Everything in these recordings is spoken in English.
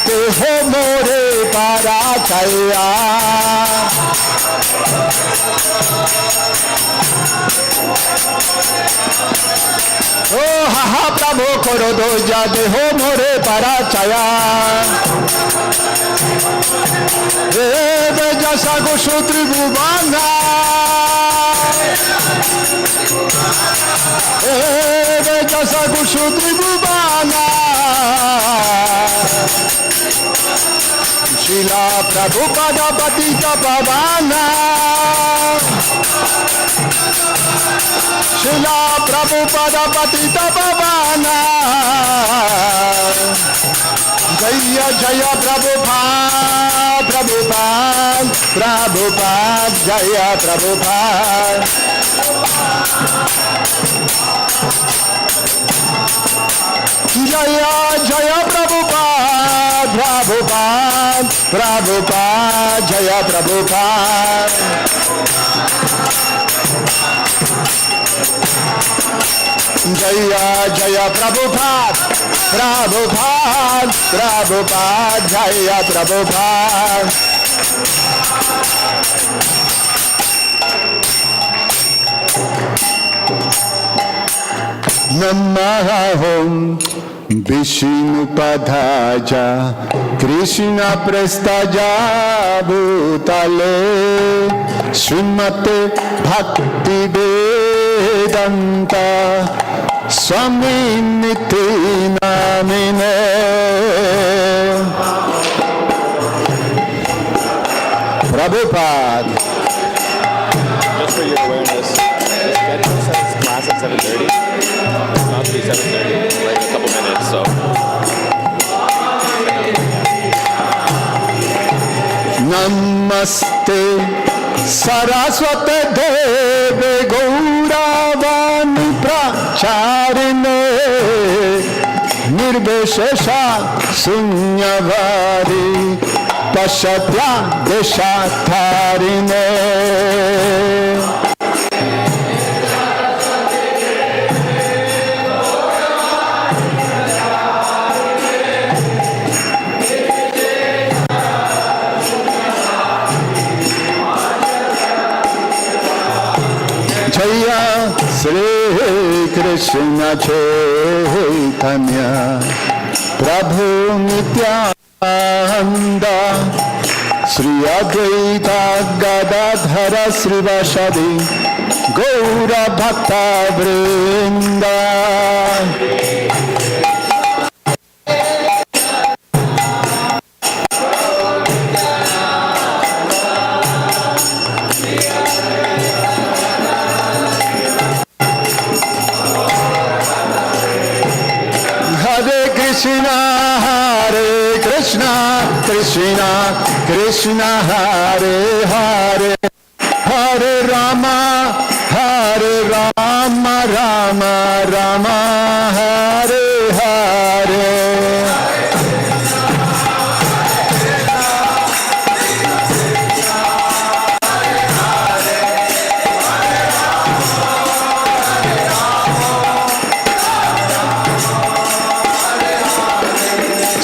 deho more parachaya. Oh ha ha Prabhu koro doja deho more parachaya. Eve jasa gosho tribhuvana. Eve jasa gosho tribhuvana. Srila Prabhupada Patita Pavana. Srila Prabhupada Patita Pavana. Jaya Jaya Prabhupada, Prabhupada, Prabhupada, Jaya Prabhupada. Jaya Jaya Prabhupada, Prabhupada, Prabhupada, Jaya Prabhupada. Jaya Jaya Prabhupada, Prabhupada, Prabhupada, Jaya Prabhupada. Namaham Vishnupadhaja Krishna Prestaja Bhutale Srimate Bhakti Vedanta Swami Niti Namine. Prabhupada. Just for your awareness, this Getting says class at 7:30. It's not to be 7:30, like a couple minutes, so. Namaste Saraswate Deve Gauravani Pracharine Nirveshesha Sunyavari Pashatya Deshatharine. Jaya Sri Krishna Chaitanya Prabhu Nityananda Sri Advaita Gadadhara Srivasadi Gaura Bhakta Vrinda. Krishna Hare Krishna Krishna Krishna Hare Hare Hare Rama Rama Rama Hare Hare.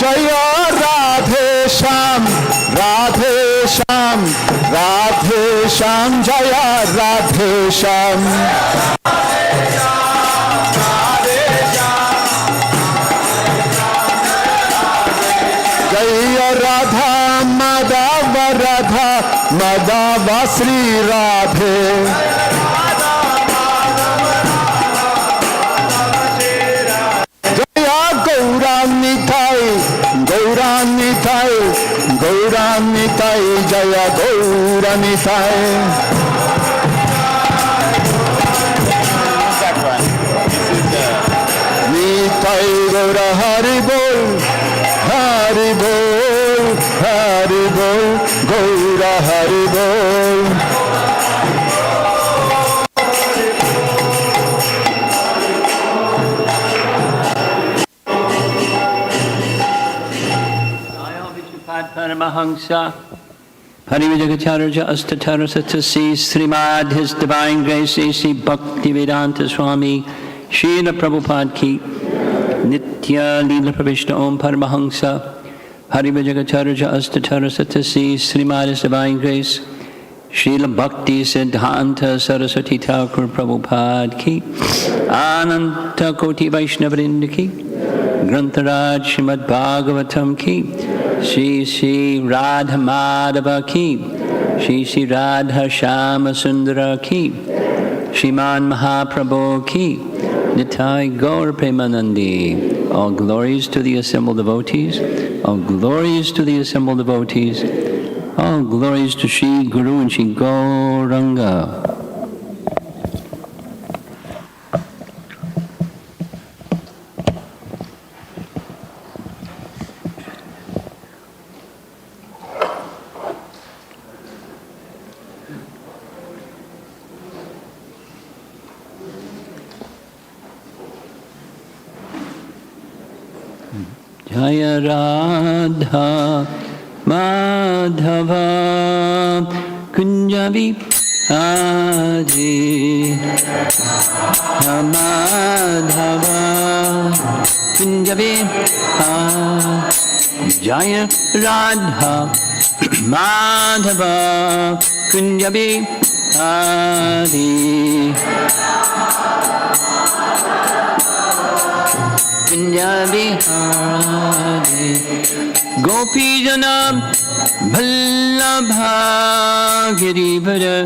Jaya Radhe Sham, Radhe Sham, Radhe Sham, Jaya Radhe Sham. Jaya Radha Madhava Radha Madhava Sri Radhe. Gauranitai, Gauranitai, Jaya Gauranitai. Nitai Gaura Hari Bol, Hari Bol, Hari Bol, Gaura Hari Bol. Paramahansa Parivajagacharya Astatara Satasi Srimad His Divine Grace A.C. Bhaktivedanta Swami Srila Prabhupada Ki Nitya Leela Pravishna Om Paramahansa Hariva Jagacharya Astatara Satasi Srimad His Divine Grace Srila Bhakti Siddhanta Saraswati Thakur Prabhupada Ki Ananta Koti Vaishnavrinda Ki Grantaraj Srimad Bhagavatam Ki Shri Shri Radha Madhava Ki Shri Shri Radha Shama Sundara Ki Shriman Mahaprabhu Ki Nitai Gaur Premanandi. All glories to the assembled devotees. All glories to the assembled devotees. All glories to Shri Guru and Shri Gauranga. Jaya Radha Madhava Kunjabi Hari Madhava Kunjabi Jaya Radha Madhava Kunjabi Hari Punjabi Hari Gopi Jana Ballabha Girivara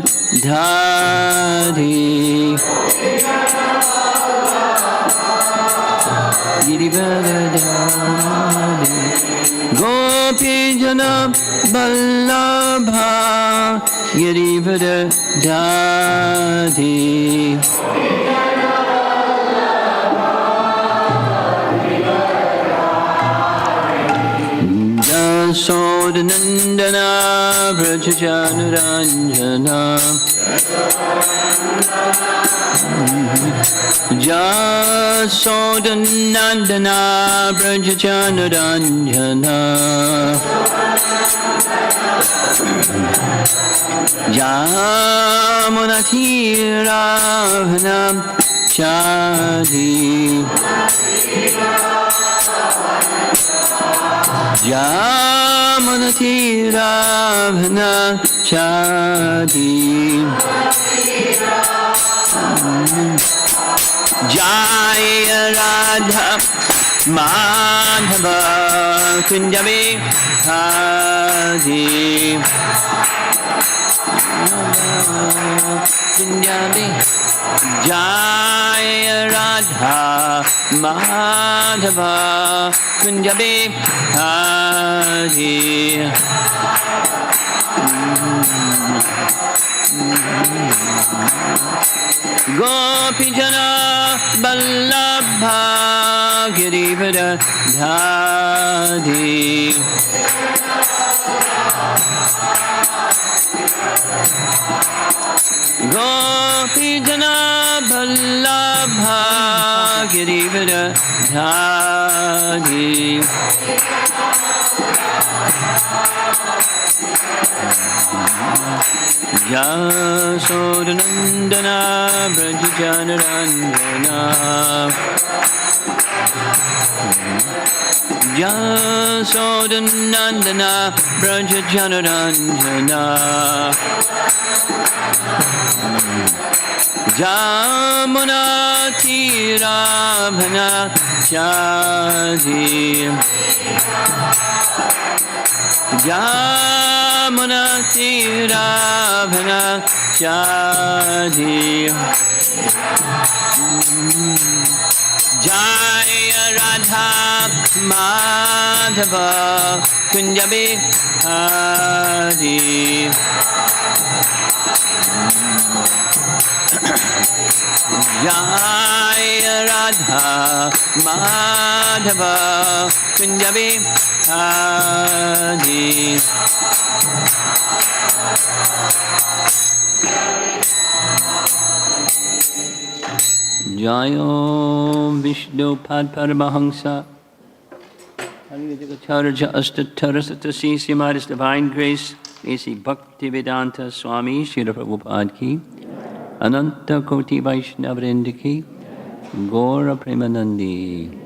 Dhari Girivara Dhari Gopi Jana Ballabha Girivara Dhari Sodanandana Brajajanuranjana Jasodanandana Brajajanuranjana Jamunathiravana Chadi Jamunathiravana Chadi Jaya Radha Madhava Kunjabi Hari Kunjabi Jaya Radha Madhava Kunjabi Hari Gopi Jana Ballabha Girivara Dhari Gopi Jana Ballabha Girivara Dhari Jasodanandana Brajajanuranjana Jasodanandana Brajajanuranjana Jamunathiravana Chadi Jamunathiravana Chadi Jaya Radha Madhava Kunjabi Hari Jaya Radha Madhava Kunjabi Hari Jayo Vishnu Pad Paramahansa Hariva Astatara Satasi Srimad His Divine Grace A.C. Bhaktivedanta Swami Srila Prabhupada Ki Ananta Koti Vaishnavrinda Ki Gaura Premanandi.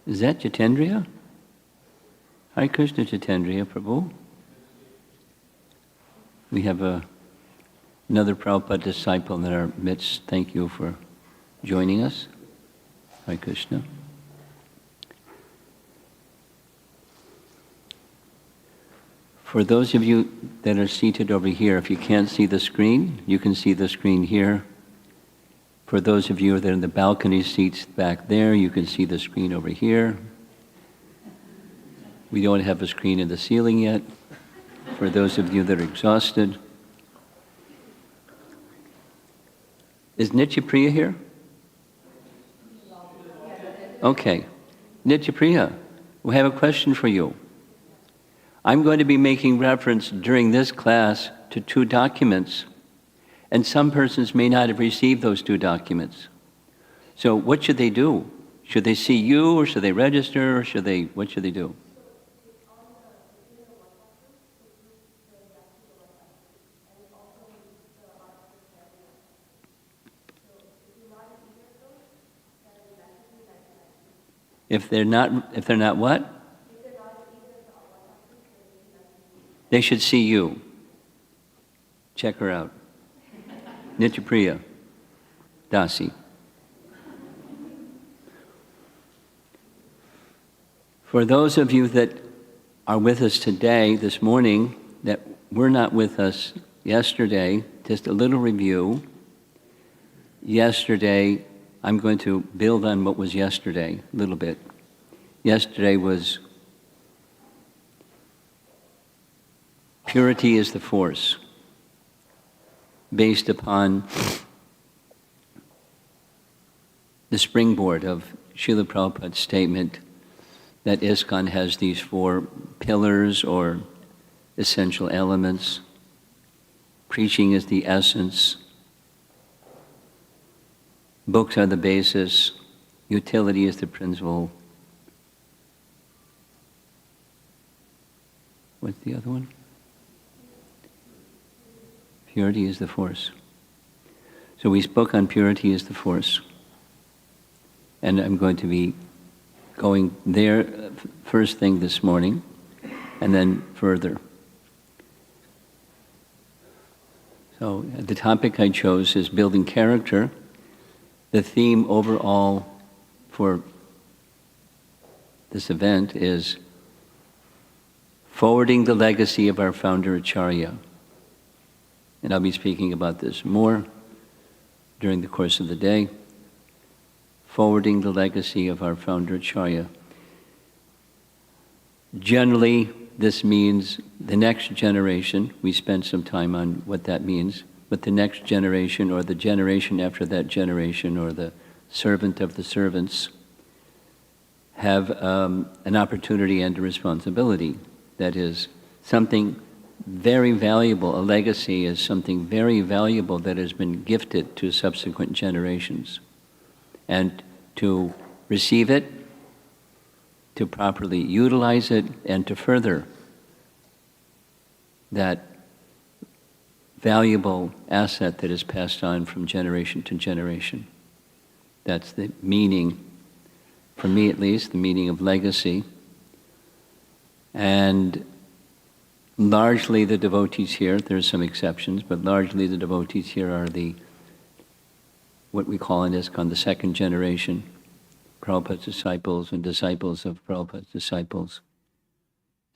Is that Jitendriya? Hare Krishna, Jitendriya Prabhu. We have another Prabhupada disciple in our midst. Thank you for joining us. Hare Krishna. For those of you that are seated over here, if you can't see the screen, you can see the screen here. For those of you that are in the balcony seats back there, you can see the screen over here. We don't have a screen in the ceiling yet. For those of you that are exhausted. Is Nityapriya here? Okay. Nityapriya, we have a question for you. I'm going to be making reference during this class to 2 documents, and some persons may not have received those 2 documents. So what should they do? Should they see you, or should they register, or what should they do? If they're not what? They should see you. Check her out. Nityapriya Dasi. For those of you that are with us today, this morning, that were not with us yesterday, just a little review. Yesterday, I'm going to build on what was yesterday a little bit. Yesterday was purity is the force, based upon the springboard of Srila Prabhupada's statement that ISKCON has these 4 pillars or essential elements. Preaching is the essence. Books are the basis. Utility is the principle. What's the other one? Purity is the force. So we spoke on purity is the force. And I'm going to be going there first thing this morning, and then further. So the topic I chose is building character. The theme overall for this event is forwarding the legacy of our founder Acharya. And I'll be speaking about this more during the course of the day. Forwarding the legacy of our founder Acharya. Generally, this means the next generation. We spent some time on what that means. But the next generation, or the generation after that generation, or the servant of the servants, have an opportunity and a responsibility. That is something very valuable. A legacy is something very valuable that has been gifted to subsequent generations. And to receive it, to properly utilize it, and to further that valuable asset that is passed on from generation to generation. That's the meaning, for me at least, the meaning of legacy. And largely the devotees here, there's some exceptions, but largely the devotees here are what we call in ISKCON the 2nd generation, Prabhupada's disciples and disciples of Prabhupada's disciples.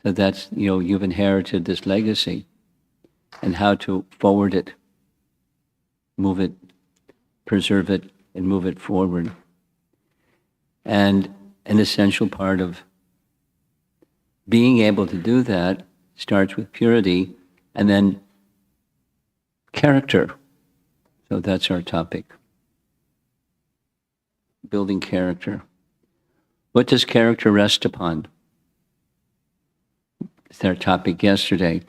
So that's, you've inherited this legacy, and how to forward it, move it, preserve it, and move it forward. And an essential part of being able to do that starts with purity, and then character. So that's our topic. Building character. What does character rest upon? It's our topic yesterday.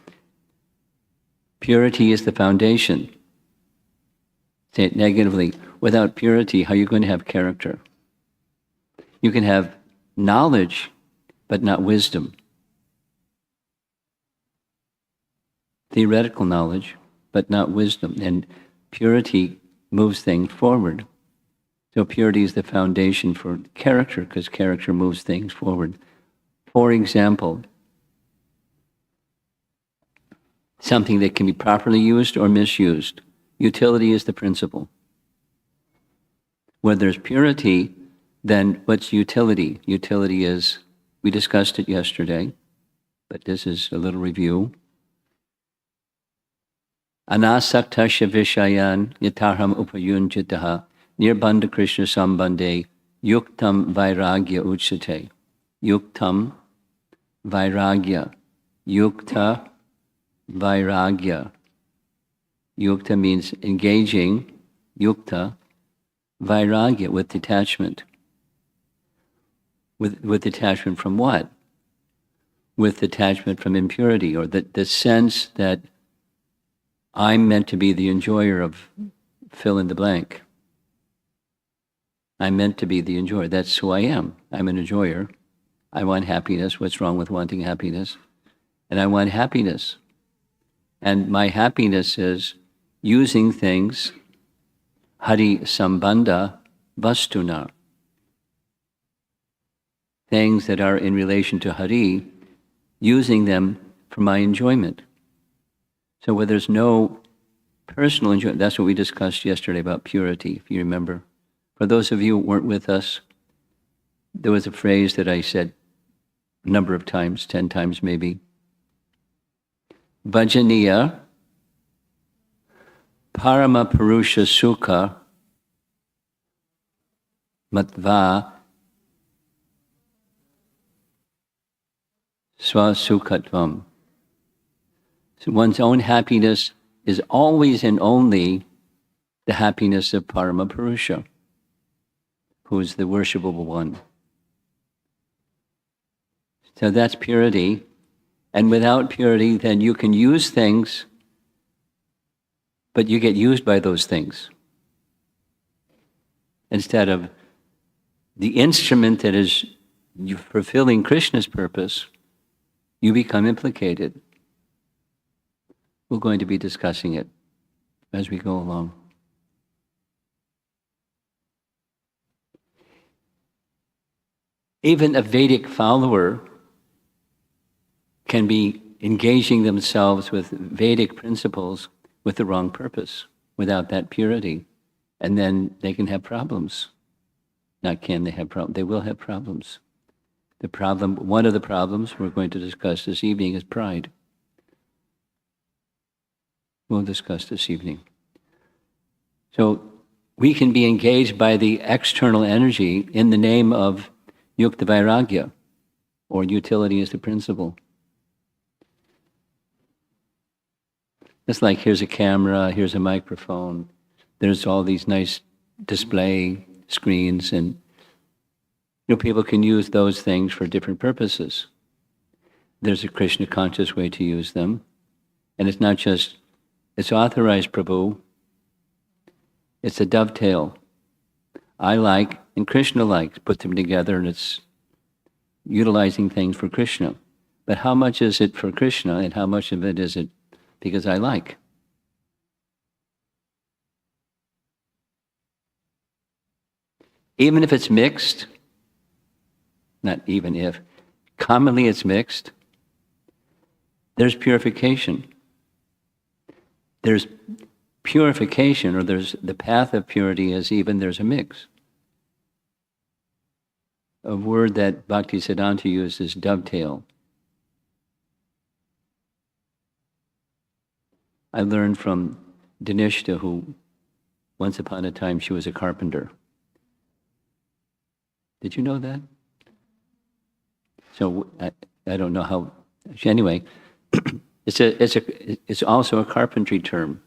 Purity is the foundation. Say it negatively. Without purity, how are you going to have character? You can have knowledge, but not wisdom. Theoretical knowledge, but not wisdom. And purity moves things forward. So purity is the foundation for character, because character moves things forward. For example, something that can be properly used or misused. Utility is the principle. Where there's purity, then what's utility? Utility is, we discussed it yesterday, but this is a little review. Anasaktasya vishayan yatarham upayunchitaha nirbandha Krishna sambandhe yuktam vairagya uchate. Yuktam vairagya. Yukta vairagya. Yukta means engaging. Yukta vairagya, with detachment. With detachment from what? With detachment from impurity, or the sense that I'm meant to be the enjoyer of fill in the blank. I'm meant to be the enjoyer. That's who I am. I'm an enjoyer. I want happiness. What's wrong with wanting happiness? And I want happiness. And my happiness is using things Hari Sambandha Vastuna. Things that are in relation to Hari, using them for my enjoyment. So where there's no personal enjoyment, that's what we discussed yesterday about purity, if you remember. For those of you who weren't with us, there was a phrase that I said a number of times, 10 times maybe. Bhajaniya Parama Purusha Sukha Matva Swasukhatvam. So one's own happiness is always and only the happiness of Parama Purusha, who is the worshipable one. So that's purity. And without purity, then you can use things, but you get used by those things. Instead of the instrument that is fulfilling Krishna's purpose, you become implicated. We're going to be discussing it as we go along. Even a Vedic follower can be engaging themselves with Vedic principles with the wrong purpose, without that purity. And then they can have problems. Not can they have problems, they will have problems. The problem, one of the problems we're going to discuss this evening is pride. We'll discuss this evening. So we can be engaged by the external energy in the name of Yukta Vairagya, or utility is the principle. It's like, here's a camera, here's a microphone, there's all these nice display screens, and people can use those things for different purposes. There's a Krishna conscious way to use them, and it's not just, it's authorized, Prabhu. It's a dovetail. I like, and Krishna likes, put them together, and it's utilizing things for Krishna. But how much is it for Krishna, and how much of it is it because I like? Even if it's mixed, not even if, commonly it's mixed, there's purification. There's purification, or there's the path of purity is even there's a mix. A word that Bhaktisiddhanta used is dovetail. I learned from Dinishta, who once upon a time she was a carpenter. Did you know that? So I don't know how. Anyway, it's also a carpentry term.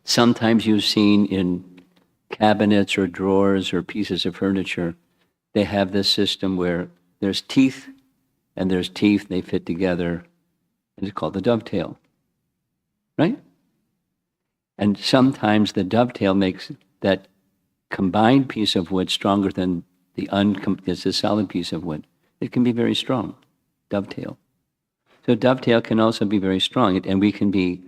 Sometimes you've seen in cabinets or drawers or pieces of furniture, they have this system where there's teeth and there's teeth, they fit together, and it's called the dovetail, right? And sometimes the dovetail makes that combined piece of wood stronger than it's a solid piece of wood. It can be very strong, dovetail. So dovetail can also be very strong, and we can be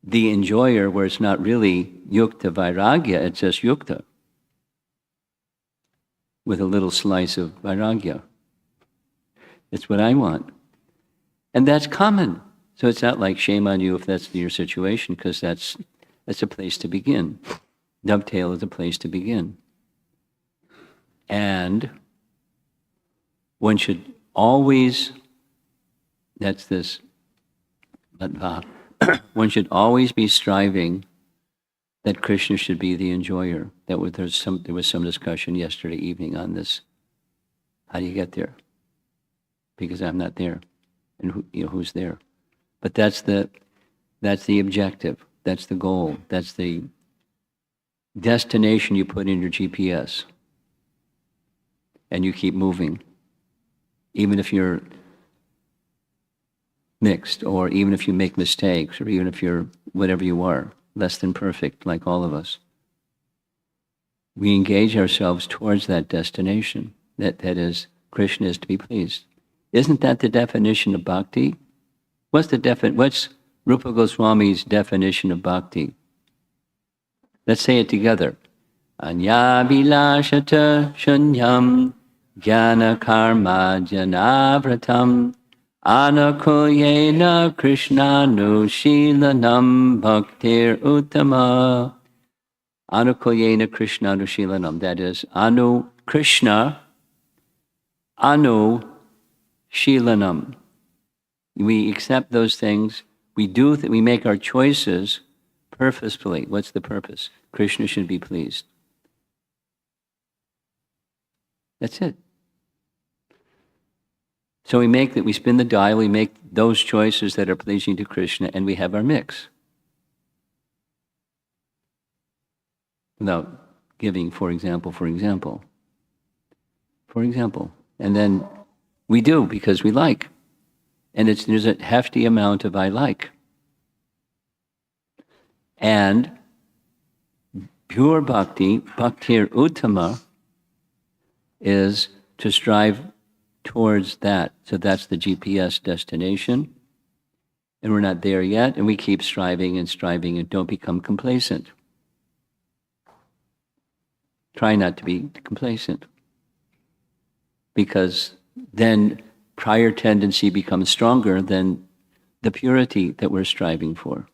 the enjoyer where it's not really yukta vairagya, it's just yukta. with a little slice of vairagya. It's what I want. And that's common. So it's not like shame on you if that's your situation, because that's a place to begin. Dovetail is a place to begin. And one should always, that's this, one should always be striving that Krishna should be the enjoyer. There was some discussion yesterday evening on this. How do you get there? Because I'm not there. And who's there? But that's the objective. That's the goal. That's the destination you put in your GPS. And you keep moving. Even if you're mixed, or even if you make mistakes, or even if you're whatever you are, less than perfect, like all of us. We engage ourselves towards that destination. That is, Krishna is to be pleased. Isn't that the definition of bhakti? What's Rupa Goswami's definition of bhakti? Let's say it together. Anyabilashata shunyam jnana karma janavratam anakulyena krishnanu shilanam bhaktir uttama. Anukulyena krishnanu shilanam. That is, Krishna, shilanam. We accept those things. We make our choices purposefully. What's the purpose? Krishna should be pleased. That's it. So we spin the dial, we make those choices that are pleasing to Krishna, and we have our mix. Without giving, for example. And then we do because we like. And there's a hefty amount of I like. And pure bhakti, bhaktir uttama, is to strive towards that. So that's the GPS destination. And we're not there yet, and we keep striving and don't become complacent. Try not to be complacent. Because then prior tendency becomes stronger than the purity that we're striving for.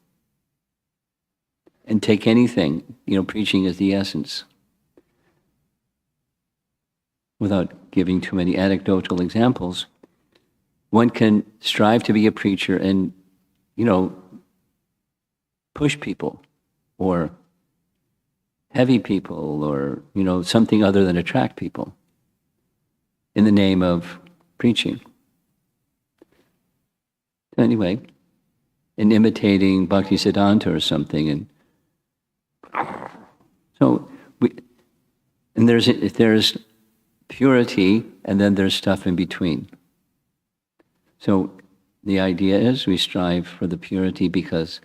And take anything, preaching is the essence. Without giving too many anecdotal examples, one can strive to be a preacher and, push people, or heavy people, or, something other than attract people in the name of preaching. Anyway, in imitating Bhaktisiddhanta or something, and so there's purity, and then there's stuff in between. So the idea is we strive for the purity because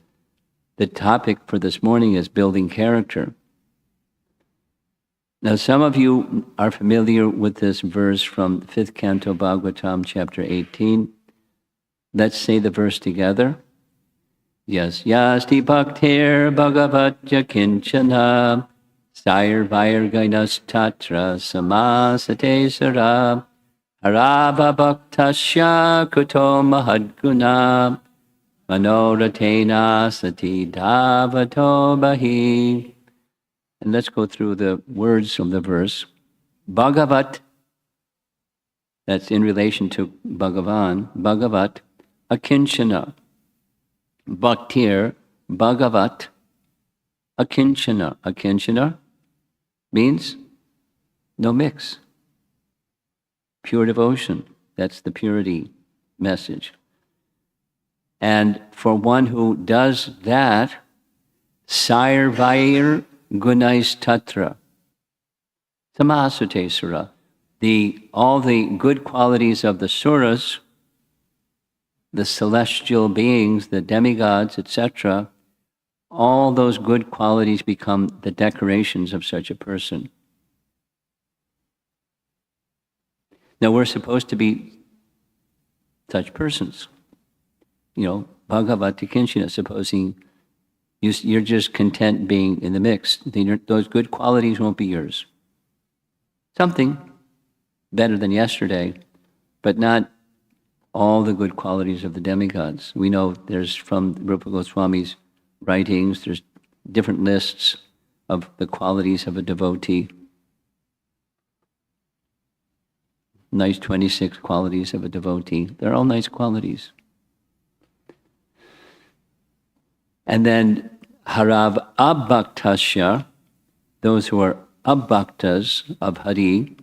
the topic for this morning is building character. Now, some of you are familiar with this verse from 5th Canto Bhagavatam, chapter 18. Let's say the verse together. Yes, yasti bhaktir bhagavatya kinchana sair vairgainas tatra samasate sara haraba bhaktasya kuto mahadguna manoratena sati dhavato bahi. And let's go through the words from the verse. Bhagavat, that's in relation to Bhagavan. Bhagavat, akinchana. Bhaktir, Bhagavat, akinchana. Akinchana means no mix. Pure devotion. That's the purity message. And for one who does that, Sair Vair Gunais Tatra, Samasate Sura, all the good qualities of the Suras, the celestial beings, the demigods, etc., all those good qualities become the decorations of such a person. Now we're supposed to be such persons. Bhagavati Kinchana, supposing you're just content being in the mix, those good qualities won't be yours. Something, better than yesterday, but not all the good qualities of the demigods. We know there's from Rupa Goswami's writings, there's different lists of the qualities of a devotee. Nice 26 qualities of a devotee. They're all nice qualities. And then harav abhaktasya, those who are abhaktas of Hari,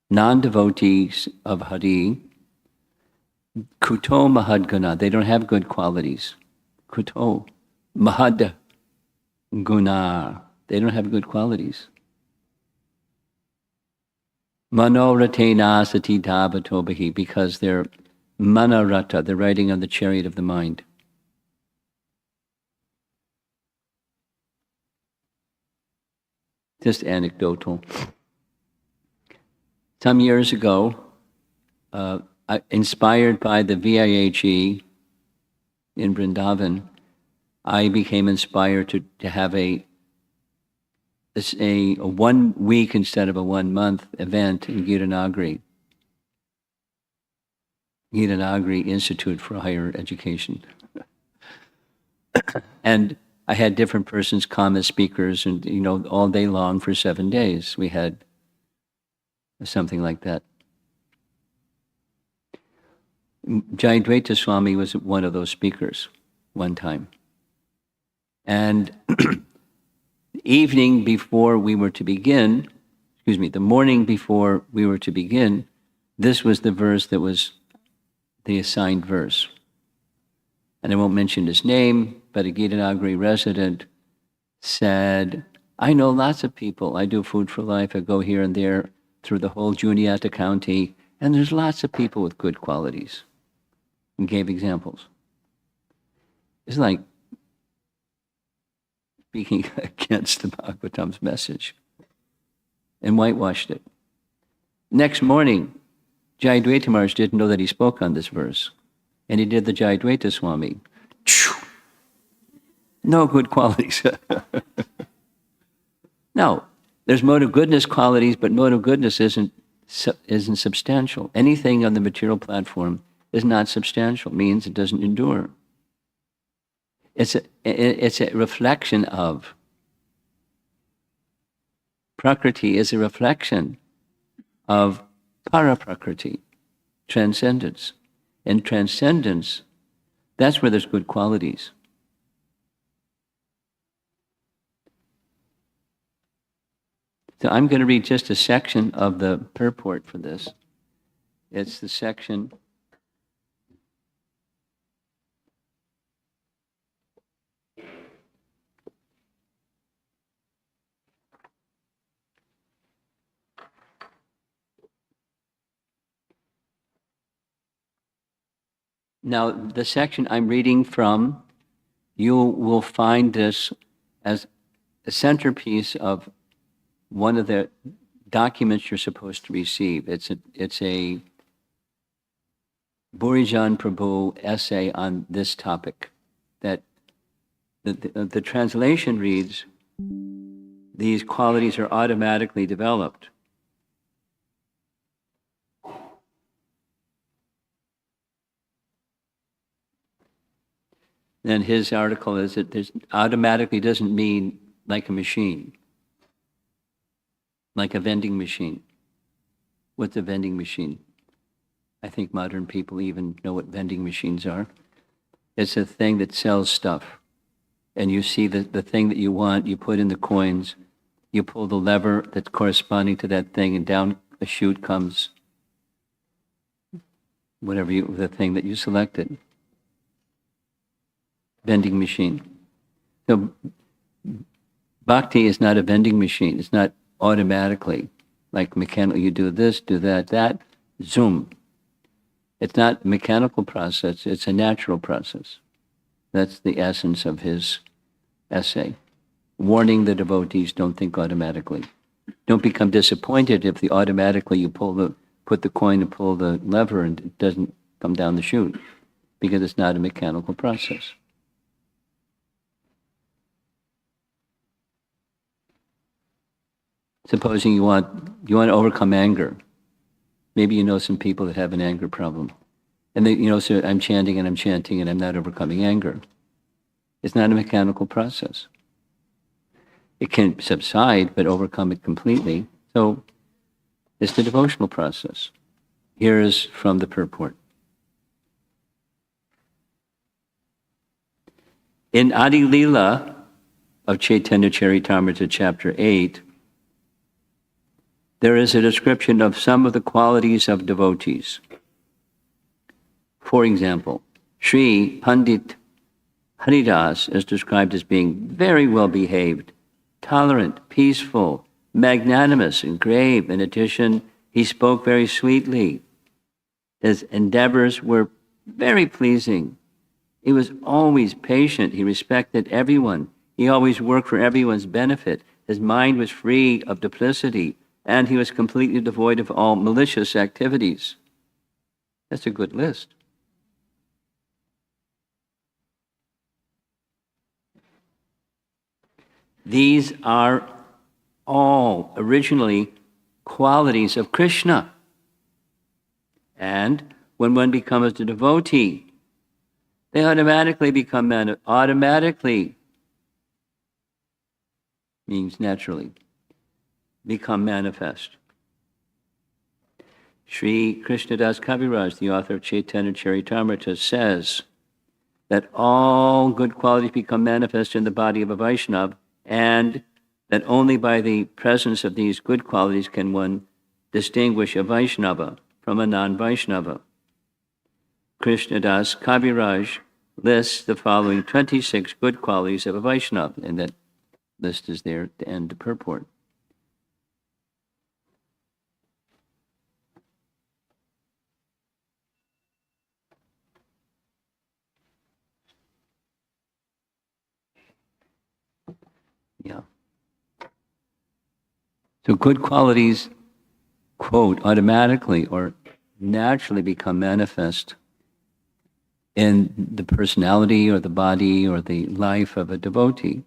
non-devotees of Hari, kuto mahadguna, they don't have good qualities. Kuto mahad guna, they don't have good qualities. Manoratena sati dhabatobahi, because they're manarata, they're riding on the chariot of the mind. Just anecdotal. Some years ago, inspired by the VIHE in Vrindavan, I became inspired to have a 1 week instead of a 1 month event in Giranagari Institute for Higher Education. And I had different persons come as speakers, and all day long for 7 days we had something like that. Jayadvaita Swami was one of those speakers one time. And the evening before we were to begin, the morning before we were to begin, this was the verse that was the assigned verse. And I won't mention his name, but a Gitanagari resident said, I know lots of people. I do Food for Life. I go here and there through the whole Juniata County, and there's lots of people with good qualities. And gave examples. It's like speaking against the Bhagavatam's message and whitewashed it. Next morning, Jayadvaita Maharaj didn't know that he spoke on this verse. And he did the Jayadvaita Swami. No good qualities. No, there's mode of goodness qualities, but mode of goodness isn't substantial. Anything on the material platform is not substantial, means it doesn't endure. It's a reflection of. Prakriti is a reflection of para-prakriti, transcendence. In transcendence, that's where there's good qualities. So I'm going to read just a section of the purport for this. It's the section Now, the section I'm reading from, you will find this as a centerpiece of one of the documents you're supposed to receive. It's a Burijan Prabhu essay on this topic. That the translation reads, these qualities are automatically developed. Then his article is that there's automatically doesn't mean like a machine, like a vending machine. What's a vending machine? I think modern people even know what vending machines are. It's a thing that sells stuff. And you see the thing that you want, you put in the coins, you pull the lever that's corresponding to that thing, and down a chute comes the thing that you selected. Vending machine. So bhakti is not a vending machine. It's not automatically like mechanical. You do this, do that, zoom. It's not a mechanical process. It's a natural process. That's the essence of his essay. Warning the devotees, don't think automatically. Don't become disappointed if automatically you put the coin and pull the lever and it doesn't come down the chute, because it's not a mechanical process. Supposing you want to overcome anger. Maybe you know some people that have an anger problem. And they, so I'm chanting and I'm not overcoming anger. It's not a mechanical process. It can subside, but overcome it completely. So it's the devotional process. Here is from the purport. In Adi Lila of Chaitanya Charitamrita, chapter 8, there is a description of some of the qualities of devotees. For example, Sri Pandit Haridas is described as being very well behaved, tolerant, peaceful, magnanimous, and grave. In addition, he spoke very sweetly. His endeavors were very pleasing. He was always patient. He respected everyone. He always worked for everyone's benefit. His mind was free of duplicity, and he was completely devoid of all malicious activities. That's a good list. These are all originally qualities of Krishna. And when one becomes a devotee, they automatically become automatically means naturally become manifest. Sri Krishnadas Kaviraj, the author of Chaitanya Charitamrita, says that all good qualities become manifest in the body of a Vaishnava, and that only by the presence of these good qualities can one distinguish a Vaishnava from a non-Vaishnava. Krishnadas Kaviraj lists the following 26 good qualities of a Vaishnava, and that list is there at the end of the purport. Yeah. So good qualities, quote, automatically or naturally become manifest in the personality or the body or the life of a devotee.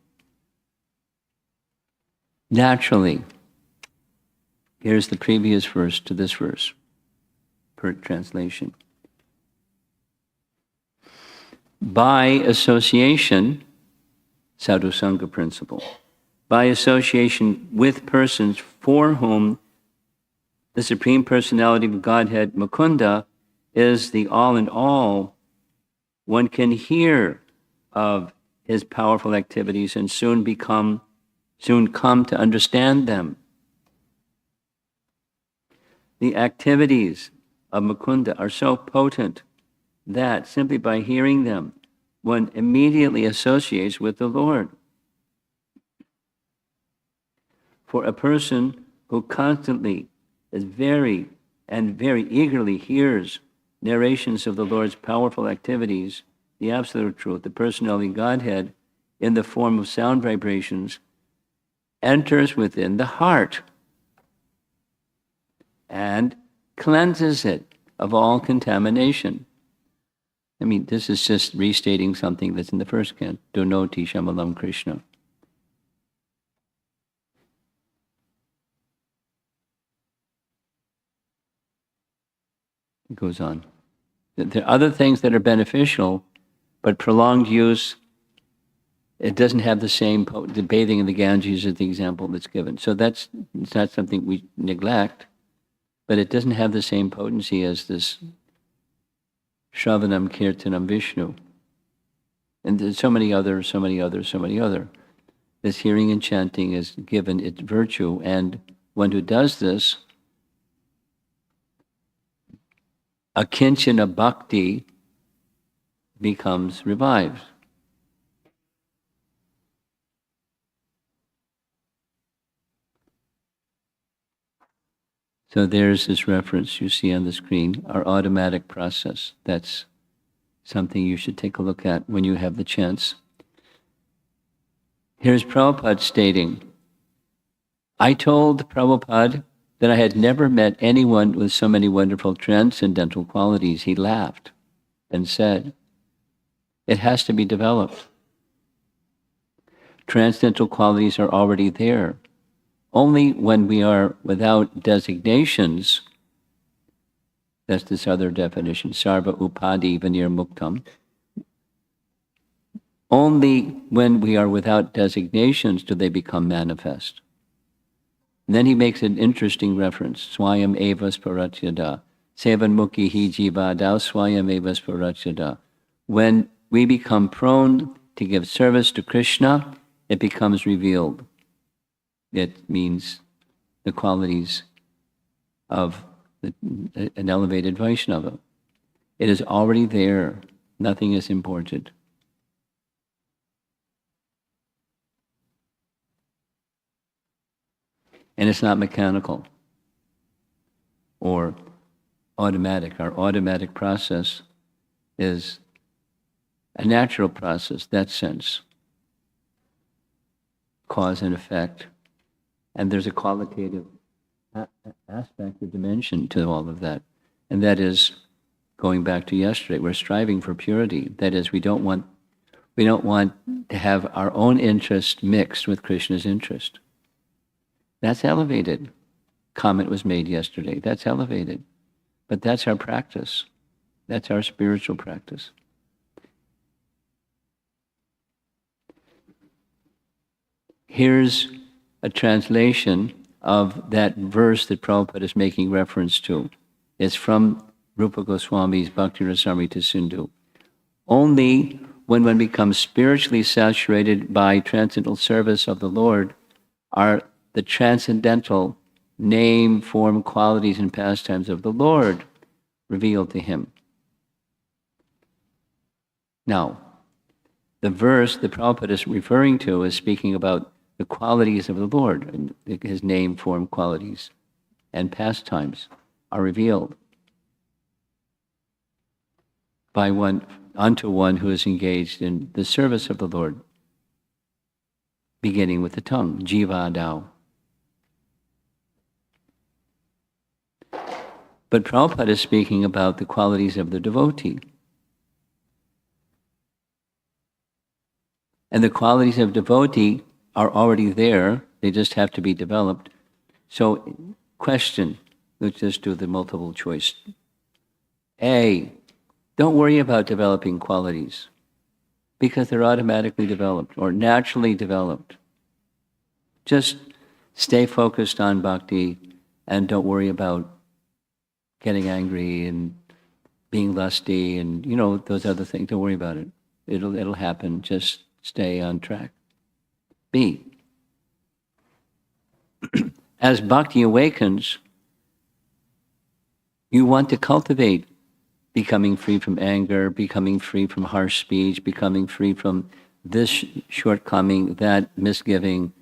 Naturally. Here's the previous verse to this verse, per translation. By association, sadhu sangha principle, by association with persons for whom the Supreme Personality of Godhead, Mukunda, is the all in all, one can hear of his powerful activities and soon come to understand them. The activities of Mukunda are so potent that simply by hearing them, one immediately associates with the Lord. For a person who constantly is very eagerly hears narrations of the Lord's powerful activities, the absolute truth, the personality of Godhead, in the form of sound vibrations, enters within the heart and cleanses it of all contamination. I mean, this is just restating something that's in the first canto, Donoti Shamalam Krishna. It goes on. There are other things that are beneficial, but prolonged use, it doesn't have the same, the bathing in the Ganges is the example that's given. So it's not something we neglect, but it doesn't have the same potency as this Shravanam, Kirtanam, Vishnu. And there's so many other. This hearing and chanting is given its virtue, and one who does this, a kinchana bhakti becomes revived. So there's this reference you see on the screen, our automatic process. That's something you should take a look at when you have the chance. Here's Prabhupada stating, I told Prabhupada that I had never met anyone with so many wonderful transcendental qualities. He laughed and said, it has to be developed. Transcendental qualities are already there. Only when we are without designations That's this other definition, sarva upadi vanir muktam. Only when we are without designations do they become manifest. And then he makes an interesting reference, swayam evas paratyada, sevan mukhi hi jiva dao swayam evas paratyada. When we become prone to give service to Krishna, it becomes revealed. It means the qualities of an elevated Vaishnava. It is already there. Nothing is imported. And it's not mechanical or automatic. Our automatic process is a natural process, that sense. Cause and effect. And there's a qualitative aspect or dimension to all of that. And that is, going back to yesterday, we're striving for purity. That is, we don't want to have our own interest mixed with Krishna's interest. That's elevated. Comment was made yesterday. That's elevated. But that's our practice. That's our spiritual practice. Here's a translation of that verse that Prabhupada is making reference to. It's from Rupa Goswami's Bhakti Rasamrita Sindhu. Only when one becomes spiritually saturated by transcendental service of the Lord are the transcendental name, form, qualities, and pastimes of the Lord revealed to him. Now, the verse that Prabhupada is referring to is speaking about the qualities of the Lord, and his name, form, qualities, and pastimes are revealed by unto one who is engaged in the service of the Lord, beginning with the tongue, jiva dao. But Prabhupada is speaking about the qualities of the devotee. And the qualities of devotee are already there, they just have to be developed. So, question, let's just do the multiple choice. A, don't worry about developing qualities, because they're automatically developed or naturally developed. Just stay focused on bhakti and don't worry about getting angry and being lusty and, those other things. Don't worry about it. It'll happen. Just stay on track. B, as bhakti awakens, you want to cultivate becoming free from anger, becoming free from harsh speech, becoming free from this shortcoming, that misgiving,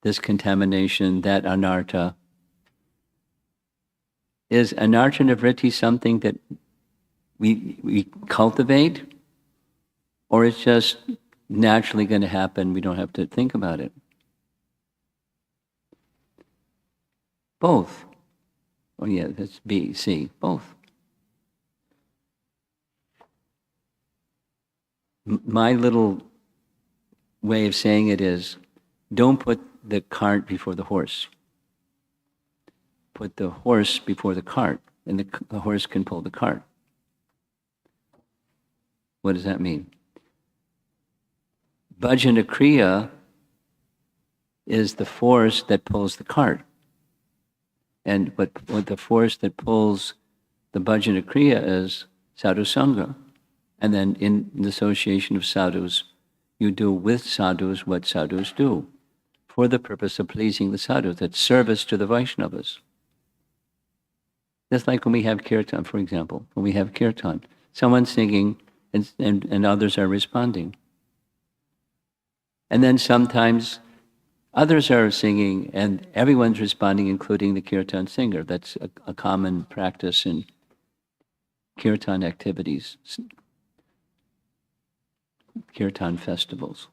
this contamination, that anartha. Is anartha nivritti something that we cultivate, or it's just naturally going to happen, we don't have to think about it? Both. Oh yeah, that's B, C, both. My little way of saying it is, don't put the cart before the horse. Put the horse before the cart, and the horse can pull the cart. What does that mean? Bhajana Kriya is the force that pulls the cart. And what the force that pulls the Bhajana Kriya is sadhu sangha. And then in the association of sadhus, you do with sadhus what sadhus do for the purpose of pleasing the sadhus. That's service to the Vaishnavas. Just like when we have kirtan, for example. When we have kirtan, someone's singing and others are responding. And then sometimes others are singing and everyone's responding, including the kirtan singer. That's a common practice in kirtan activities, kirtan festivals.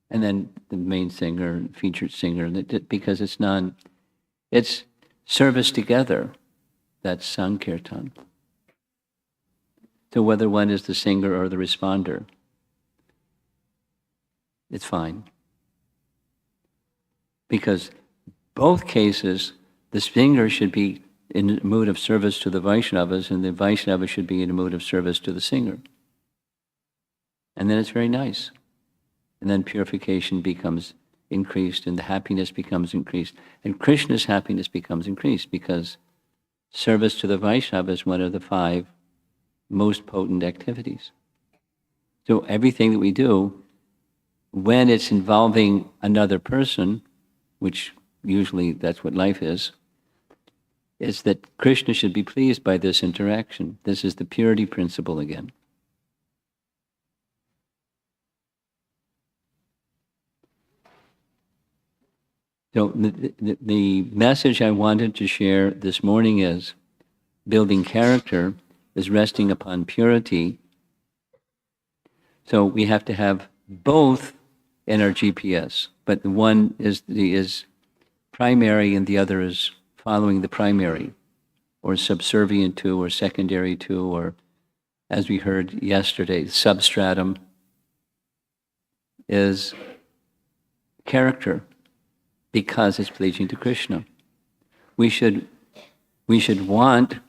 And then the main singer, featured singer, because it's service together. That's Sankirtan. So whether one is the singer or the responder, it's fine. Because both cases, the singer should be in a mood of service to the Vaishnavas, and the Vaishnava should be in a mood of service to the singer. And then it's very nice. And then purification becomes increased, and the happiness becomes increased. And Krishna's happiness becomes increased, because service to the Vaishnava is one of the 5 most potent activities. So everything that we do, when it's involving another person, which usually that's what life is that Krishna should be pleased by this interaction. This is the purity principle again. So the message I wanted to share this morning is building character is resting upon purity. So we have to have both in our GPS, but one is primary and the other is following the primary, or subservient to, or secondary to, or, as we heard yesterday, substratum is character, because it's pleasing to Krishna. We should want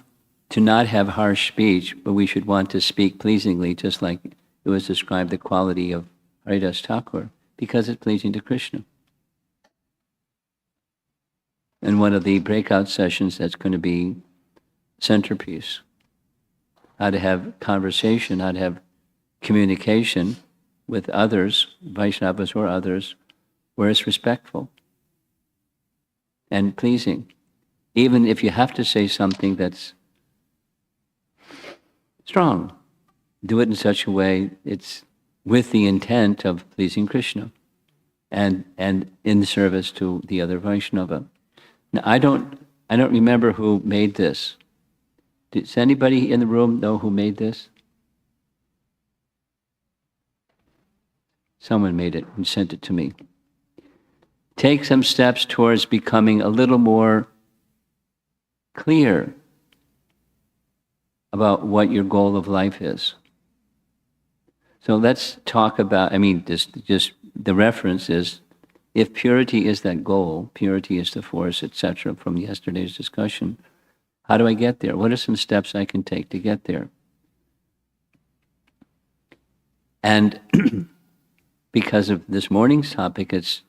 to not have harsh speech, but we should want to speak pleasingly, just like it was described the quality of Haridas Thakur, because it's pleasing to Krishna. And one of the breakout sessions, that's going to be centerpiece. How to have conversation, how to have communication with others, Vaishnavas or others, where it's respectful and pleasing. Even if you have to say something that's strong, do it in such a way it's with the intent of pleasing Krishna and in service to the other Vaishnava. Now, I don't remember who made this. Does anybody in the room know who made this? Someone made it and sent it to me. Take some steps towards becoming a little more clear about what your goal of life is. So let's talk about, just the reference is, if purity is that goal, purity is the force, etc., from yesterday's discussion, how do I get there? What are some steps I can take to get there? And because of this morning's topic, it's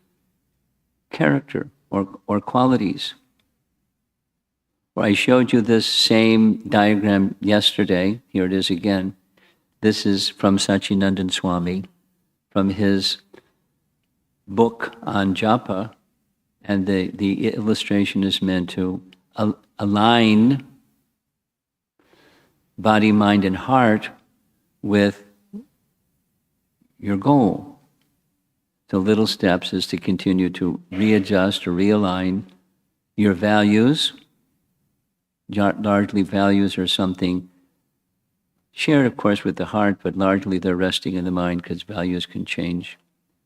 character or qualities. Well, I showed you this same diagram yesterday. Here it is again. This is from Sachinandan Swami, from his book on japa, and the illustration is meant to align body, mind, and heart with your goal. So little steps is to continue to readjust or realign your values. Largely values are something shared, of course, with the heart, but largely they're resting in the mind, because values can change.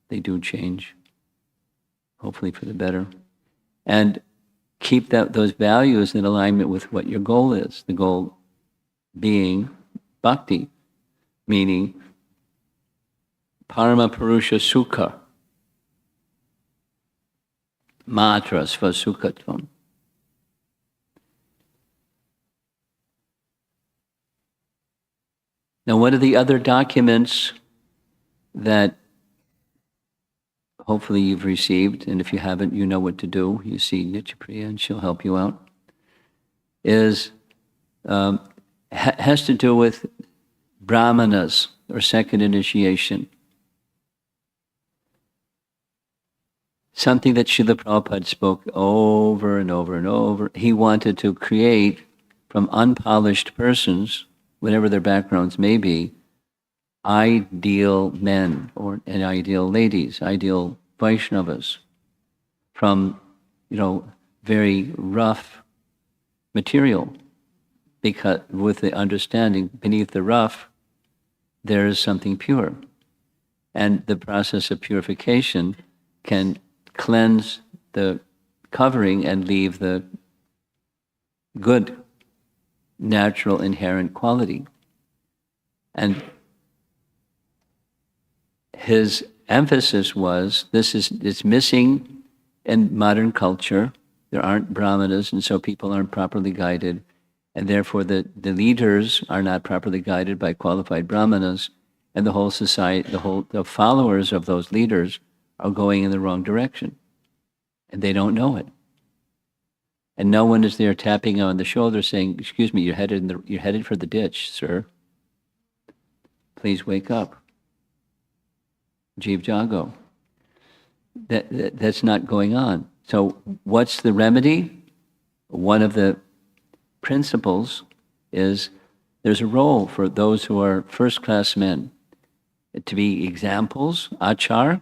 They do change, hopefully for the better. And keep those values in alignment with what your goal is. The goal being bhakti, meaning parama purusha sukha, matra svasukhatvam. Now, what are the other documents that hopefully you've received, and if you haven't, you know what to do. You see Nityapriya and she'll help you out. Has to do with brahmanas, or second initiation. Something that Srila Prabhupada spoke over and over and over. He wanted to create from unpolished persons, whatever their backgrounds may be, ideal men and ideal ladies, ideal Vaishnavas, from very rough material, because with the understanding beneath the rough there is something pure, and the process of purification can cleanse the covering and leave the good, natural, inherent quality. And his emphasis was, it's missing in modern culture, there aren't brahmanas, and so people aren't properly guided, and therefore the leaders are not properly guided by qualified brahmanas, and the whole society, the followers of those leaders are going in the wrong direction, and they don't know it. And no one is there tapping on the shoulder saying, "Excuse me, you're headed for the ditch, sir. Please wake up. Jeev Jago." That's not going on. So what's the remedy? One of the principles is there's a role for those who are first-class men to be examples, achar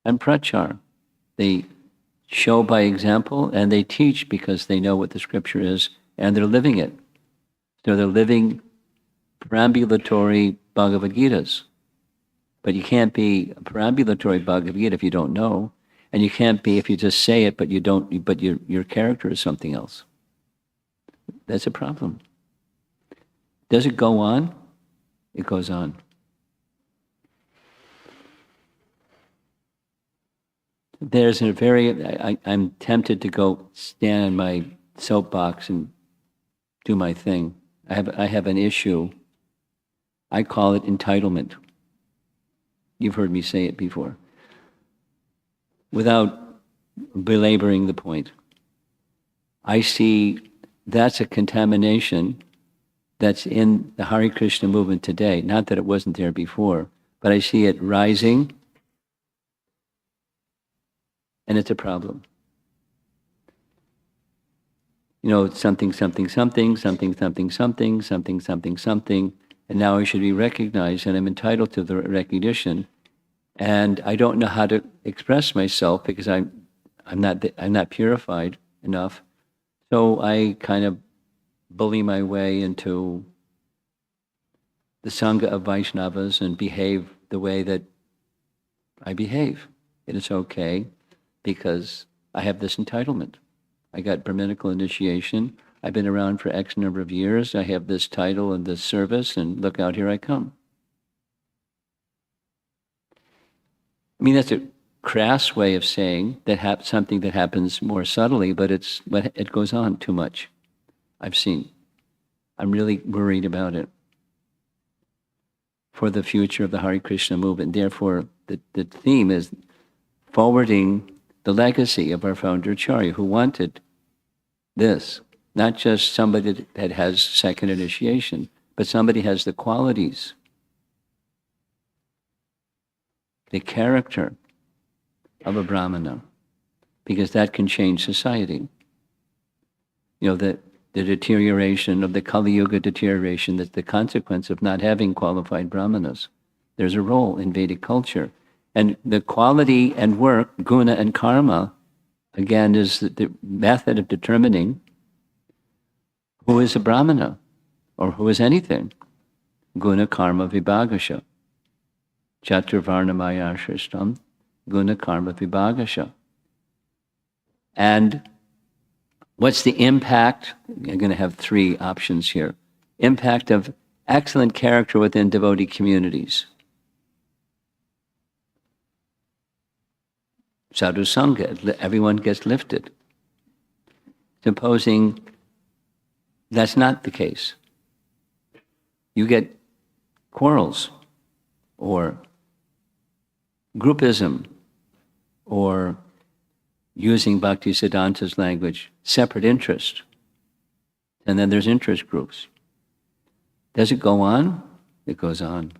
and prachar. They show by example and they teach because they know what the scripture is and they're living it. So they're living perambulatory Bhagavad Gitas. But you can't be a perambulatory Bhagavad Gita if you don't know, and you can't be if you just say it, but you don't. But your character is something else. That's a problem. Does it go on? It goes on. There's a very. I'm tempted to go stand in my soapbox and do my thing. I have an issue. I call it entitlement. You've heard me say it before. Without belaboring the point, I see that's a contamination that's in the Hare Krishna movement today. Not that it wasn't there before, but I see it rising, and it's a problem. You know, something, something, something, something, something, something, something, something, something, and now I should be recognized, and I'm entitled to the recognition. And I don't know how to express myself because I'm not purified enough. So I kind of bully my way into the Sangha of Vaishnavas and behave the way that I behave. It is okay because I have this entitlement. I got Brahminical initiation. I've been around for X number of years. I have this title and this service, and look out, here I come. I mean, that's a crass way of saying that something that happens more subtly, but it goes on too much. I've seen. I'm really worried about it for the future of the Hare Krishna movement. Therefore, the theme is forwarding the legacy of our founder Acharya, who wanted this. Not just somebody that has second initiation, but somebody has the qualities, the character of a Brahmana, because that can change society. You know, the deterioration of the Kali Yuga deterioration, that's the consequence of not having qualified Brahmanas. There's a role in Vedic culture. And the quality and work, guna and karma, again, is the method of determining who is a Brahmana or who is anything. Guna karma vibhagasha. Chaturvarnamaya shristam, guna karma vibhagasha. And what's the impact? I'm going to have three options here. Impact of excellent character within devotee communities. Sadhu Sangha, everyone gets lifted. Supposing that's not the case. You get quarrels, or groupism, or using Bhaktisiddhanta's language, separate interest. And then there's interest groups. Does it go on? It goes on.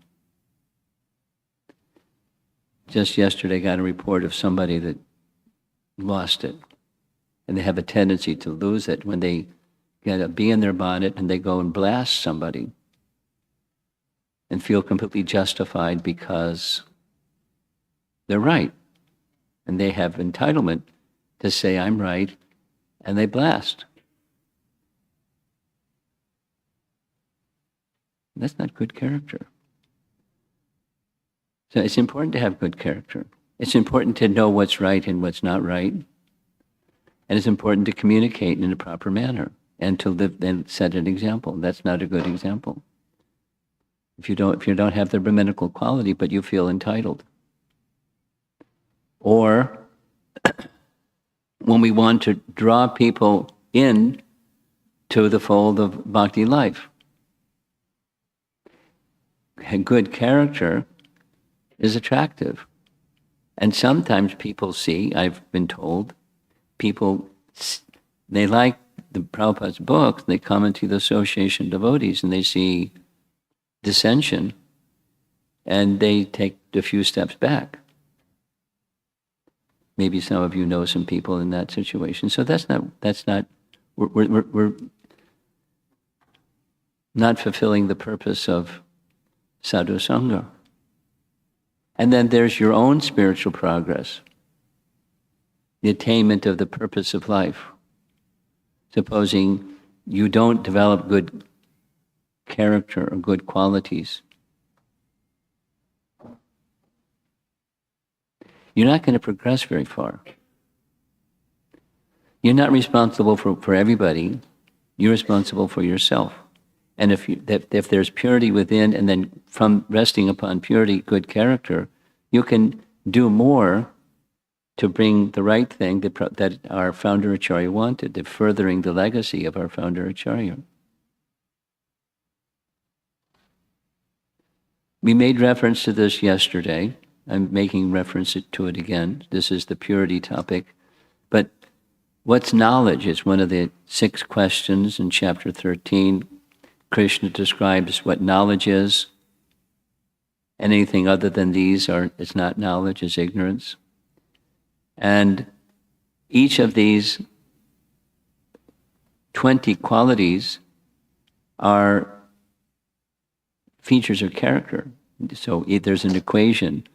Just yesterday I got a report of somebody that lost it. And they have a tendency to lose it when they get a bee in their bonnet and they go and blast somebody and feel completely justified because they're right. And they have entitlement to say, I'm right, and they blast. That's not good character. So it's important to have good character. It's important to know what's right and what's not right. And it's important to communicate in a proper manner and to live and set an example. That's not a good example. If you don't have the Brahminical quality, but you feel entitled. Or when we want to draw people in to the fold of bhakti life. A good character is attractive. And sometimes people see, I've been told, people, they like the Prabhupada's books, they come into the association of devotees and they see dissension and they take a few steps back. Maybe some of you know some people in that situation. So we're not fulfilling the purpose of sadhu sangha. And then there's your own spiritual progress, the attainment of the purpose of life. Supposing you don't develop good character or good qualities, you're not going to progress very far. You're not responsible for everybody. You're responsible for yourself. And if there's purity within, and then from resting upon purity, good character, you can do more to bring the right thing that our founder Acharya wanted, the furthering the legacy of our founder Acharya. We made reference to this yesterday. I'm making reference to it again. This is the purity topic. But what's knowledge is one of the 6 questions in chapter 13. Krishna describes what knowledge is. Anything other than these is not knowledge, is ignorance. And each of these 20 qualities are features of character. So there's an equation.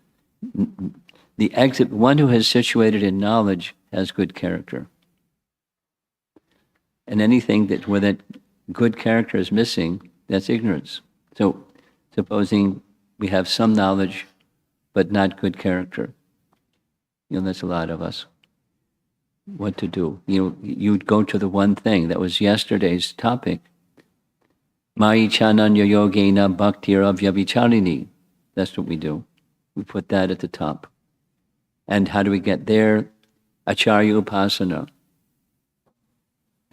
One who is situated in knowledge has good character. And anything where that good character is missing, that's ignorance. So supposing we have some knowledge but not good character, that's a lot of us. What to do? You'd go to the one thing that was yesterday's topic. Mai chananya yogena bhaktir avyabhicharini. That's what we do. We put that at the top. And how do we get there? Acharya upasana.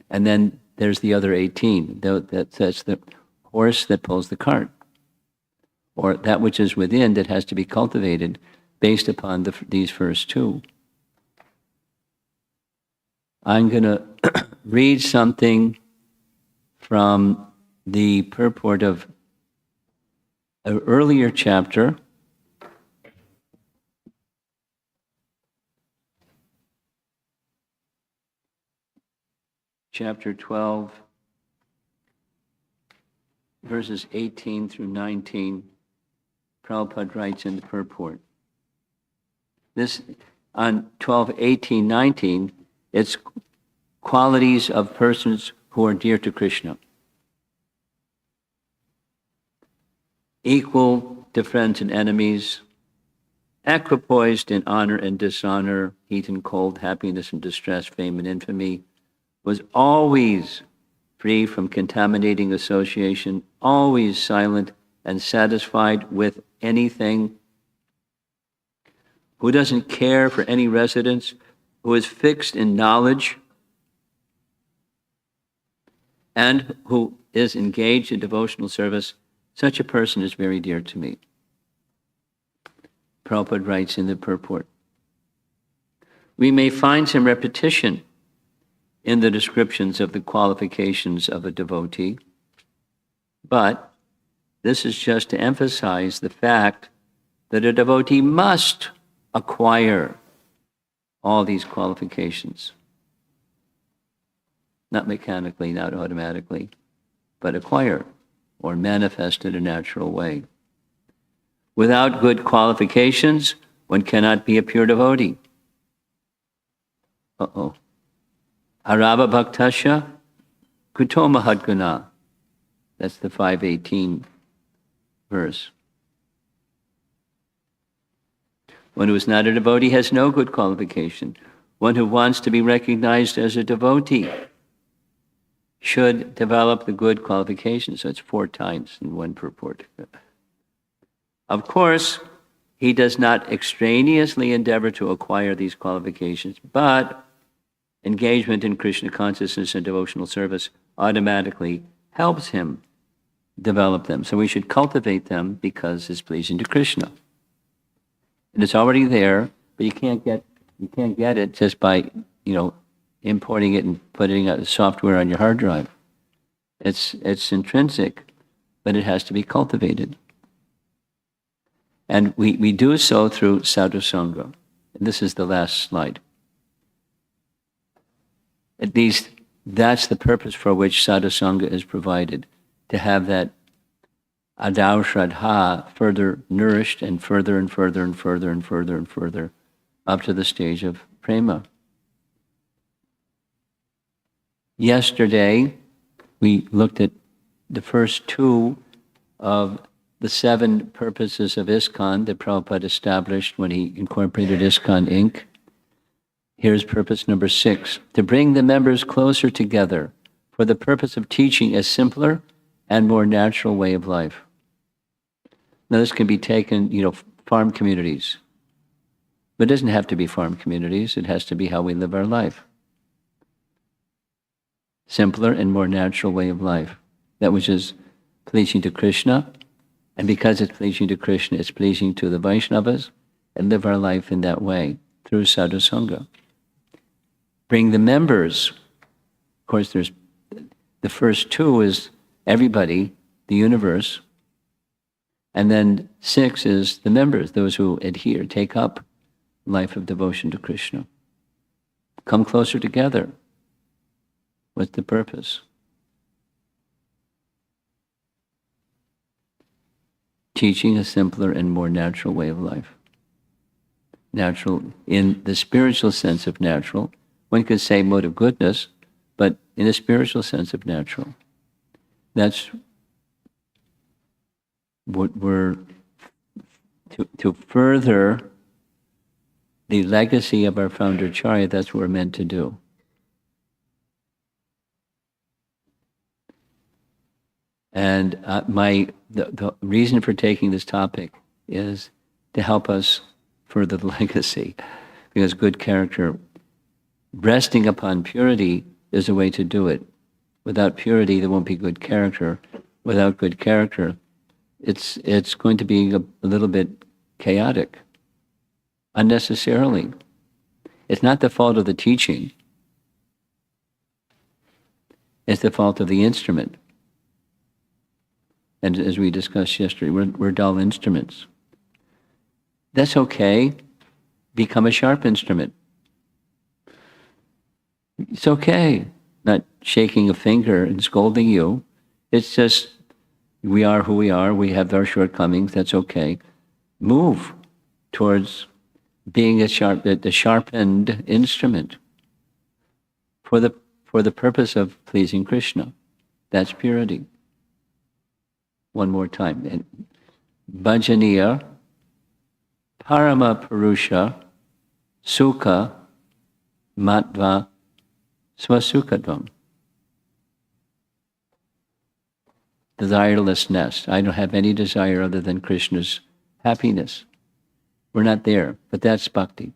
And then there's the other 18. That's the horse that pulls the cart. Or that which is within that has to be cultivated based upon these first 2. I'm going to read something from the purport of an earlier chapter. Chapter 12, verses 18 through 19, Prabhupada writes in the purport. This, on 12, 18, 19, it's qualities of persons who are dear to Krishna. Equal to friends and enemies, equipoised in honor and dishonor, heat and cold, happiness and distress, fame and infamy, was always free from contaminating association, always silent and satisfied with anything, who doesn't care for any residence, who is fixed in knowledge, and who is engaged in devotional service, such a person is very dear to me. Prabhupada writes in the purport. We may find some repetition in the descriptions of the qualifications of a devotee, but this is just to emphasize the fact that a devotee must acquire all these qualifications. Not mechanically, not automatically, but acquire or manifest in a natural way. Without good qualifications, one cannot be a pure devotee. Arava bhaktasya kuto mahadguna. That's the 518 verse. One who is not a devotee has no good qualification. One who wants to be recognized as a devotee should develop the good qualifications. So it's 4 times in one purport. Of course, he does not extraneously endeavor to acquire these qualifications, but engagement in Krishna consciousness and devotional service automatically helps him develop them. So we should cultivate them because it's pleasing to Krishna. And it's already there, but you can't get it just by, importing it and putting a software on your hard drive. It's intrinsic, but it has to be cultivated. And we do so through sadhu sangha. And this is the last slide. At least that's the purpose for which sadhu sangha is provided, to have that adau shraddha further nourished and further and further and further and further and further up to the stage of prema. Yesterday, we looked at the first two of the 7 purposes of ISKCON that Prabhupada established when he incorporated ISKCON Inc. Here's purpose number 6, to bring the members closer together for the purpose of teaching a simpler and more natural way of life. Now this can be taken, farm communities. But it doesn't have to be farm communities, it has to be how we live our life. Simpler and more natural way of life. That which is pleasing to Krishna, and because it's pleasing to Krishna, it's pleasing to the Vaishnavas, and live our life in that way, through sadhu sangha. Bring the members. Of course, there's the first 2 is everybody, the universe, and then 6 is the members, those who adhere, take up life of devotion to Krishna. Come closer together. What's the purpose? Teaching a simpler and more natural way of life. Natural in the spiritual sense of natural. One could say mode of goodness, but in a spiritual sense of natural. That's what we're to further the legacy of our founder Acharya. That's what we're meant to do. And the reason for taking this topic is to help us further the legacy, because good character, resting upon purity, is a way to do it. Without purity, there won't be good character. Without good character, it's going to be a little bit chaotic, unnecessarily. It's not the fault of the teaching. It's the fault of the instrument. And as we discussed yesterday, we're dull instruments. That's okay. Become a sharp instrument. It's okay. Not shaking a finger and scolding you. It's just, we are who we are. We have our shortcomings. That's okay. Move towards being the sharpened instrument for the purpose of pleasing Krishna. That's purity. One more time. And Bhajaniya, Parama Purusha, Sukha, Matva, Swasukadvam. Desirelessness. I don't have any desire other than Krishna's happiness. We're not there, but that's bhakti.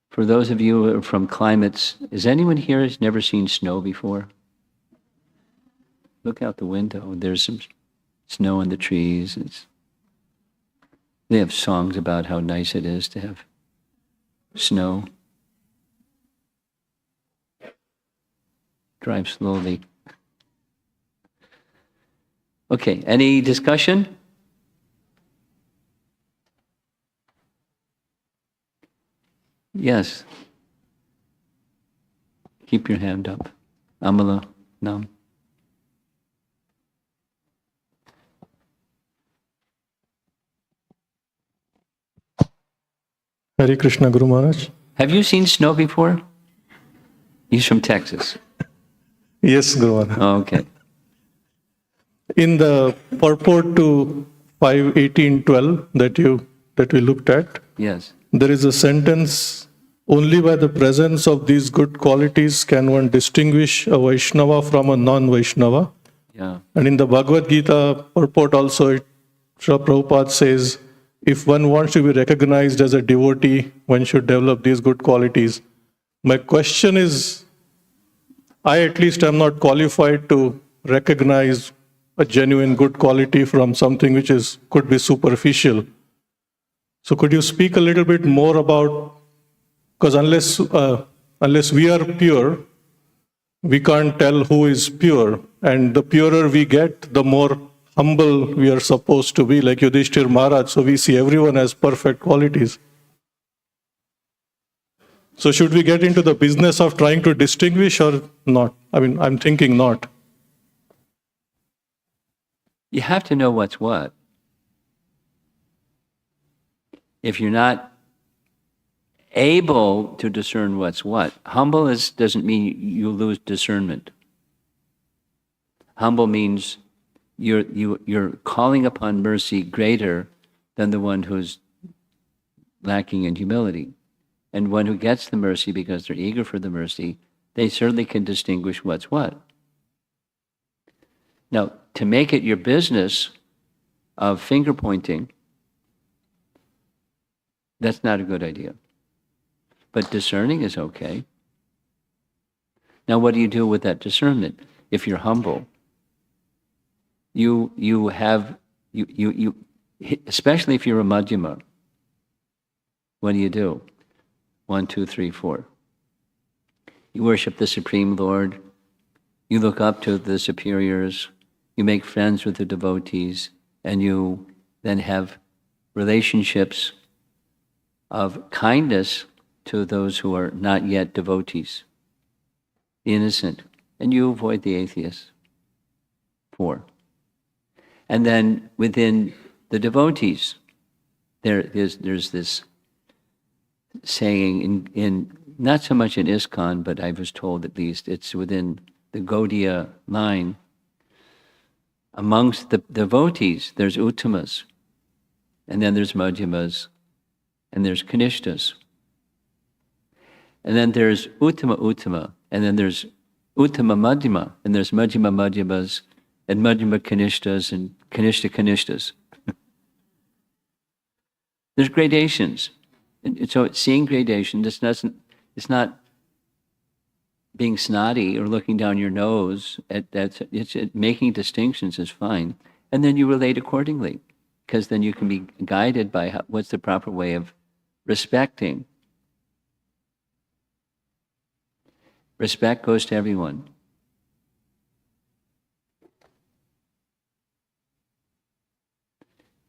For those of you who are from climates, is anyone here who's never seen snow before? Look out the window. There's some snow in the trees. They have songs about how nice it is to have snow. Drive slowly. Okay, any discussion? Yes. Keep your hand up. Amala, Nam. Hare Krishna, Guru Maharaj. Have you seen snow before? He's from Texas. Yes, Guru Maharaj. Oh, okay. In the purport to 5:18:12 that we looked at, Yes. there is a sentence, only by the presence of these good qualities can one distinguish a Vaishnava from a non-Vaishnava. Yeah. And in the Bhagavad Gita purport also, it Srila Prabhupada says, if one wants to be recognized as a devotee, one should develop these good qualities. My question is, I at least am not qualified to recognize a genuine good quality from something which could be superficial. So could you speak a little bit more about, because unless we are pure, we can't tell who is pure. And the purer we get, the more humble we are supposed to be, like Yudhishthir Maharaj. So we see everyone as perfect qualities. So should we get into the business of trying to distinguish or not? I mean, I'm thinking not. You have to know what's what. If you're not able to discern what's what, humble doesn't mean you lose discernment. Humble means you're calling upon mercy greater than the one who's lacking in humility. And one who gets the mercy because they're eager for the mercy, they certainly can distinguish what's what. Now, to make it your business of finger pointing, that's not a good idea. But discerning is okay. Now, what do you do with that discernment? If you're humble, you especially if you're a madhyama, what do? 1, 2, 3, 4. You worship the Supreme Lord. You look up to the superiors. You make friends with the devotees. And you then have relationships of kindness to those who are not yet devotees, the innocent. And you avoid the atheists. 4. And then within the devotees, there's this saying in not so much in ISKCON, but I was told at least it's within the Gaudiya line. Amongst the devotees, there's Uttamas, and then there's Madhyamas, and there's Kanishtas. And then there's Uttama, and then there's Uttama Madhyama, and there's Madhyama Madhyamas, and Madhyama Kanishtas, and Kanishta Kanishtas. There's gradations. And so seeing gradation, it's not being snotty or looking down your nose. Making distinctions is fine. And then you relate accordingly, because then you can be guided by what's the proper way of respecting. Respect goes to everyone.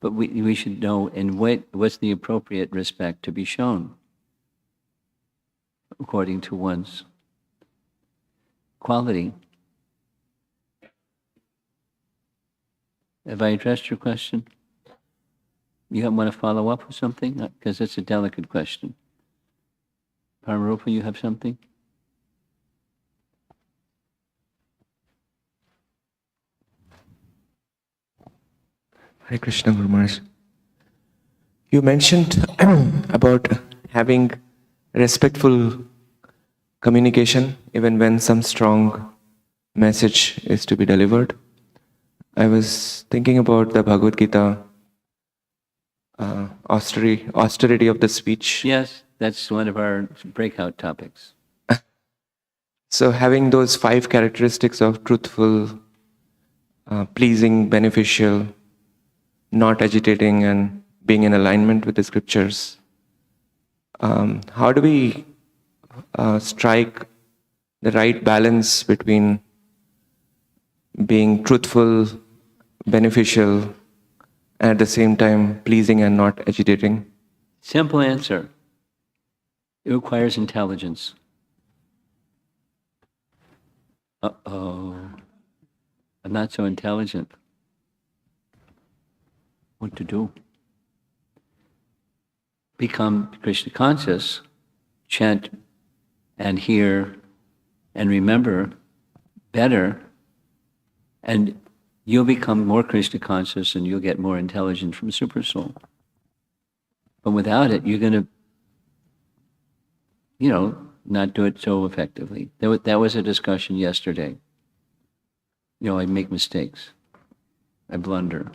But we should know what's the appropriate respect to be shown according to one's quality. Have I addressed your question? You want to follow up with something? Because it's a delicate question. Paramarupa, you have something? Hare Krishna, Guru Maharaj. You mentioned about having respectful communication even when some strong message is to be delivered. I was thinking about the Bhagavad Gita, austerity of the speech. Yes, that's one of our breakout topics. So having those 5 characteristics of truthful, pleasing, beneficial, not agitating, and being in alignment with the scriptures. How do we strike the right balance between being truthful, beneficial, and at the same time pleasing and not agitating? Simple answer. It requires intelligence. Uh-oh. I'm not so intelligent. What to do? Become Krishna conscious, chant and hear and remember better, and you'll become more Krishna conscious and you'll get more intelligent from Super Soul. But without it, you're going to, not do it so effectively. That was a discussion yesterday. I make mistakes. I blunder.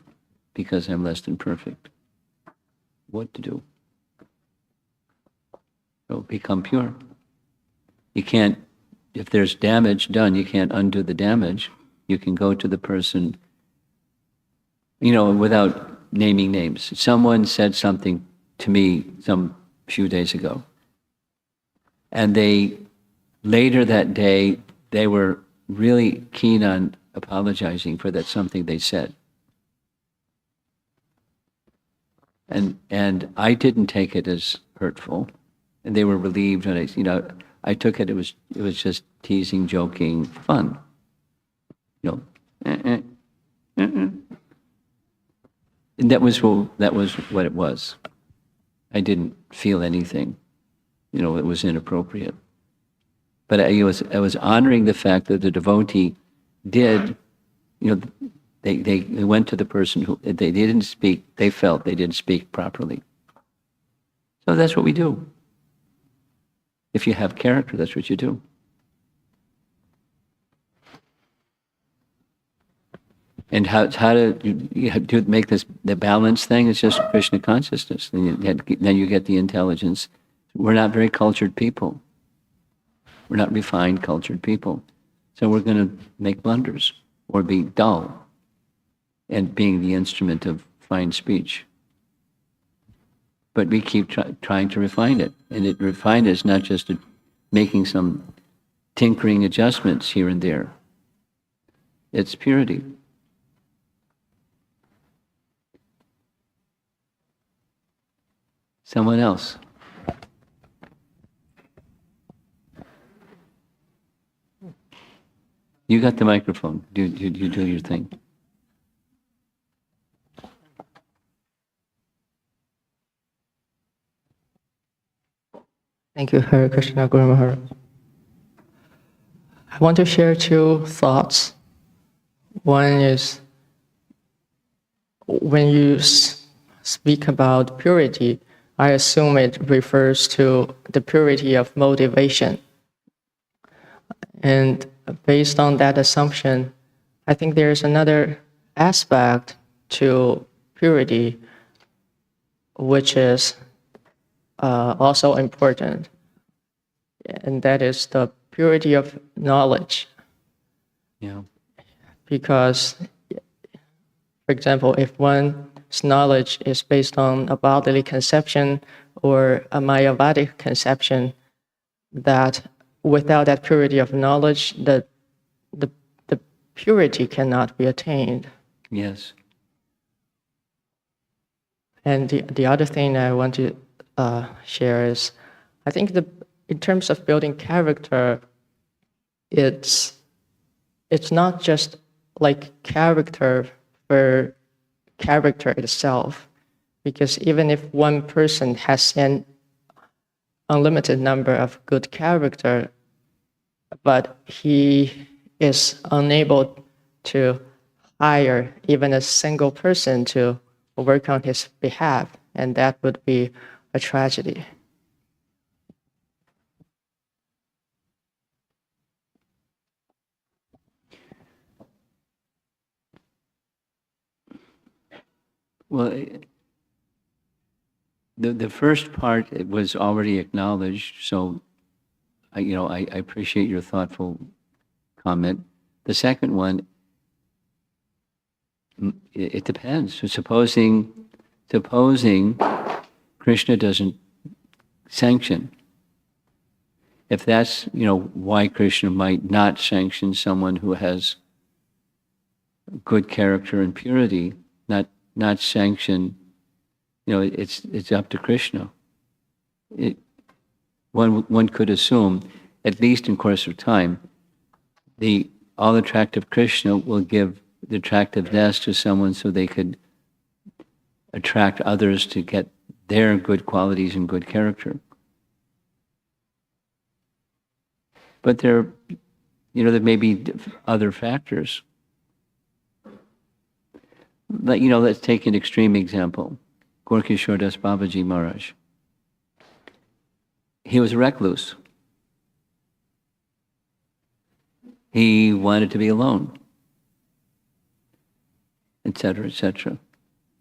because I'm less than perfect. What to do? So become pure. You can't, if there's damage done, you can't undo the damage. You can go to the person, without naming names. Someone said something to me some few days ago, and later that day, they were really keen on apologizing for that something they said. And I didn't take it as hurtful, and they were relieved. And I took it. It was just teasing, joking, fun. And that was what it was. I didn't feel anything. It was inappropriate. But I was honoring the fact that the devotee did. They went to the person who they didn't speak. They felt they didn't speak properly. So that's what we do. If you have character, that's what you do. And how you have to make the balance thing? It's just Krishna consciousness. Then you get the intelligence. We're not very cultured people. We're not refined, cultured people. So we're going to make blunders or be dull and being the instrument of fine speech. But we keep trying to refine it. And refine it is not just making some tinkering adjustments here and there. It's purity. Someone else. You got the microphone. You do your thing. Thank you, Hare Krishna Guru Maharaj. I want to share two thoughts. One is when you speak about purity, I assume it refers to the purity of motivation. And based on that assumption, I think there's another aspect to purity, which is also important, and that is the purity of knowledge. Yeah. Because, for example, if one's knowledge is based on a bodily conception or a Mayavadic conception, that without that purity of knowledge, the purity cannot be attained. Yes. And the other thing I want to share is, I think in terms of building character, it's not just like character for character itself, because even if one person has an unlimited number of good character, but he is unable to hire even a single person to work on his behalf, and that would be a tragedy. Well, the first part it was already acknowledged, so I appreciate your thoughtful comment. The second one, it depends. So supposing Krishna doesn't sanction, if that's why Krishna might not sanction someone who has good character and purity, not sanction, it's up to Krishna. One could assume, at least in course of time, the all-attractive Krishna will give the attractiveness to someone so they could attract others to get their good qualities and good character. But there may be other factors. Let's take an extreme example. Gorkishore Das Babaji Maharaj. He was a recluse. He wanted to be alone, etc., etc.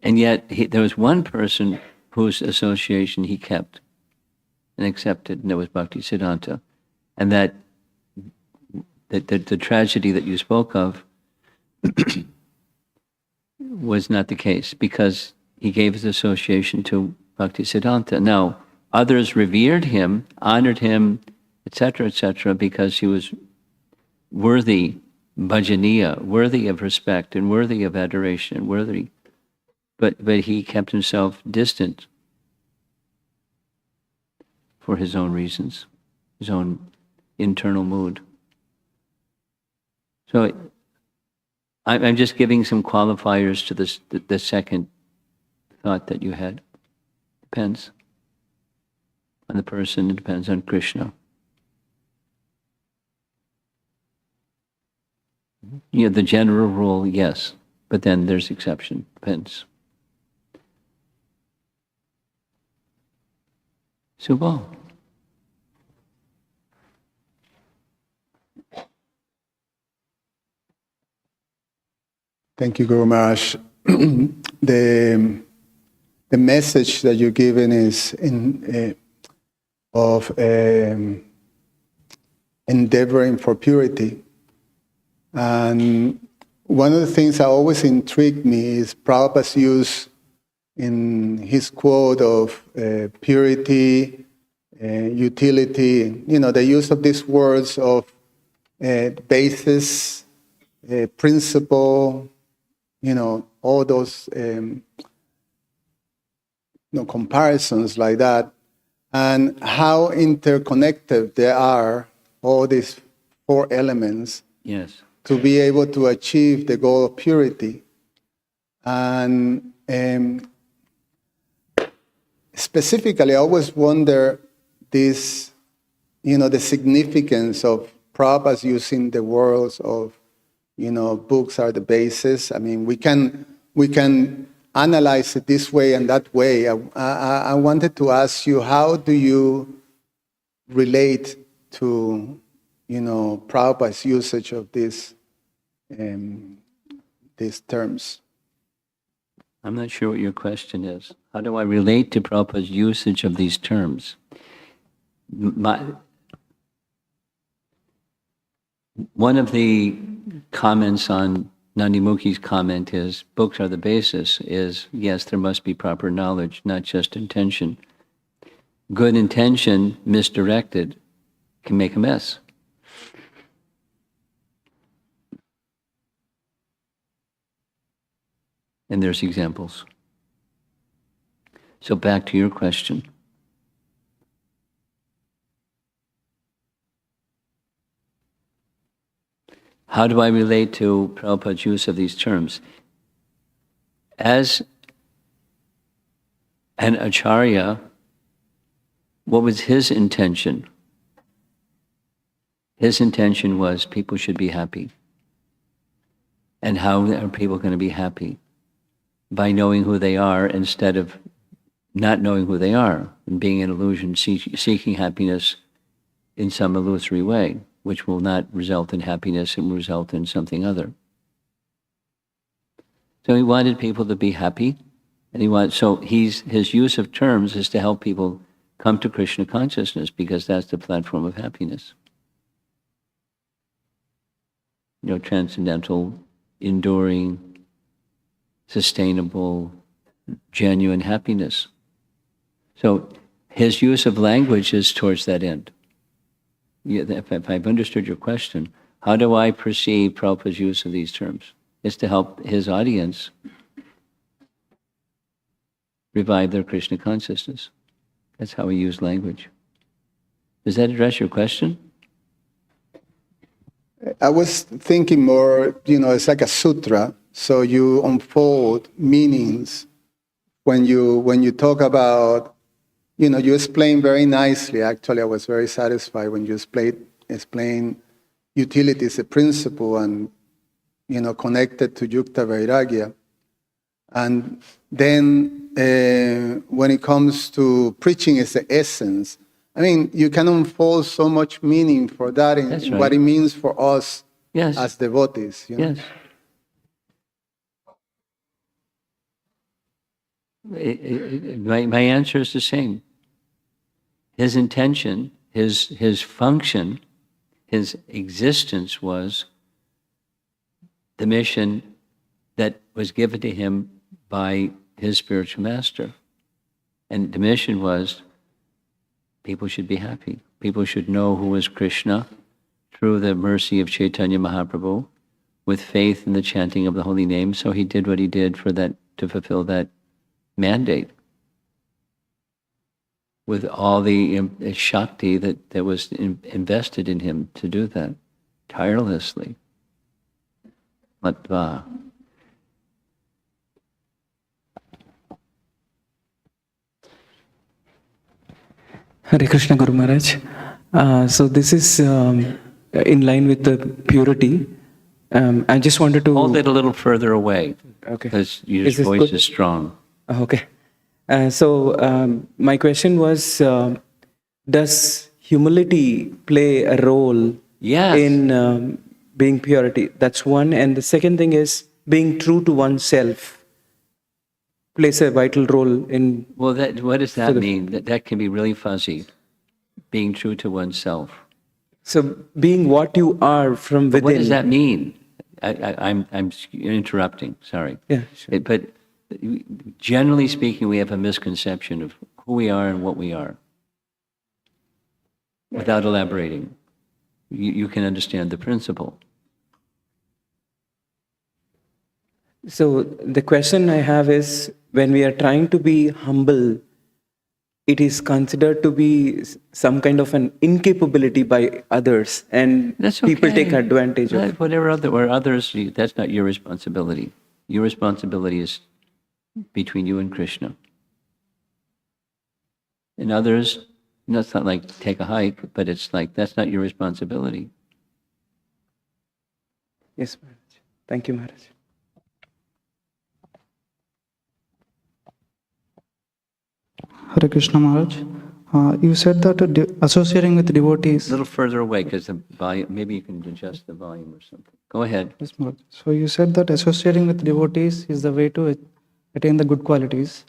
And yet there was one person whose association he kept and accepted, and that was Bhaktisiddhanta. And that the tragedy that you spoke of was not the case, because he gave his association to Bhaktisiddhanta. Now, others revered him, honored him, etc., because he was worthy, bhajaniya, worthy of respect and worthy of adoration, worthy. But he kept himself distant for his own reasons, his own internal mood. So I'm just giving some qualifiers to this, the second thought that you had. Depends on the person, it depends on Krishna. You know, the general rule, yes, but then there's exception, depends. Subal. Thank you, Guru Maharaj. The message that you're giving is of endeavoring for purity. And one of the things that always intrigued me is Prabhupada's use in his quote of purity, utility, you know, the use of these words of basis, principle, you know, all those comparisons like that, and how interconnected they are, all these four elements, Yes. to be able to achieve the goal of purity. And specifically, I always wonder this, you know, the significance of Prabhupada's using the words of, you know, books are the basis. I mean, we can analyze it this way and that way. I wanted to ask you, how do you relate to, you know, Prabhupada's usage of these terms? I'm not sure what your question is. How do I relate to Prabhupada's usage of these terms? One of the comments on Nandimukhi's comment is, books are the basis, is, yes, there must be proper knowledge, not just intention. Good intention, misdirected, can make a mess. And there's examples. So back to your question. How do I relate to Prabhupada's use of these terms? As an acharya, what was his intention? His intention was people should be happy. And how are people going to be happy? By knowing who they are instead of not knowing who they are and being an illusion, seeking happiness in some illusory way, which will not result in happiness and will result in something other. So he wanted people to be happy, and his use of terms is to help people come to Krishna consciousness, because that's the platform of happiness. You know, transcendental, enduring, sustainable, genuine happiness. So his use of language is towards that end. Yeah, if I've understood your question, how do I perceive Prabhupada's use of these terms? It's to help his audience revive their Krishna consciousness. That's how he used language. Does that address your question? I was thinking more, you know, it's like a sutra, so you unfold meanings when you talk about, you know, you explain very nicely. Actually, I was very satisfied when you explain utility as a principle and, you know, connected to Yukta Vairagya. And then when it comes to preaching as the essence, I mean, you can unfold so much meaning for that in That's right. what it means for us Yes. as devotees. You know? Yes. My answer is the same. His intention, his function, his existence was the mission that was given to him by his spiritual master. And the mission was people should be happy. People should know who is Krishna through the mercy of Chaitanya Mahaprabhu, with faith in the chanting of the holy name. So he did what he did for that, to fulfill that mandate, with all the Shakti that was invested in him to do that tirelessly. Matva. Hare Krishna Guru Maharaj. So this is in line with the purity. I just wanted to Hold it a little further away. Okay. Because your Is this voice good? is strong. Okay. So my question was, does humility play a role Yes. in being purity? That's one. And the second thing is being true to oneself plays a vital role in. Well, what does that the- mean? That can be really fuzzy. Being true to oneself. So being what you are from within. What does that mean? I'm interrupting. Sorry. Yeah, sure. But generally speaking, we have a misconception of who we are and what we are. Without elaborating, you can understand the principle. So the question I have is, when we are trying to be humble, it is considered to be some kind of an incapability by others, and That's okay. people take advantage of it. Whatever or others, that's not your responsibility. Your responsibility is between you and Krishna. And others, it's not like take a hike, but it's like that's not your responsibility. Yes, Maharaj. Thank you, Maharaj. Hare Krishna Maharaj. You said that associating with devotees. A little further away, because the volume, maybe you can adjust the volume or something. Go ahead. Yes, Maharaj. So you said that associating with devotees is the way to attain the good qualities.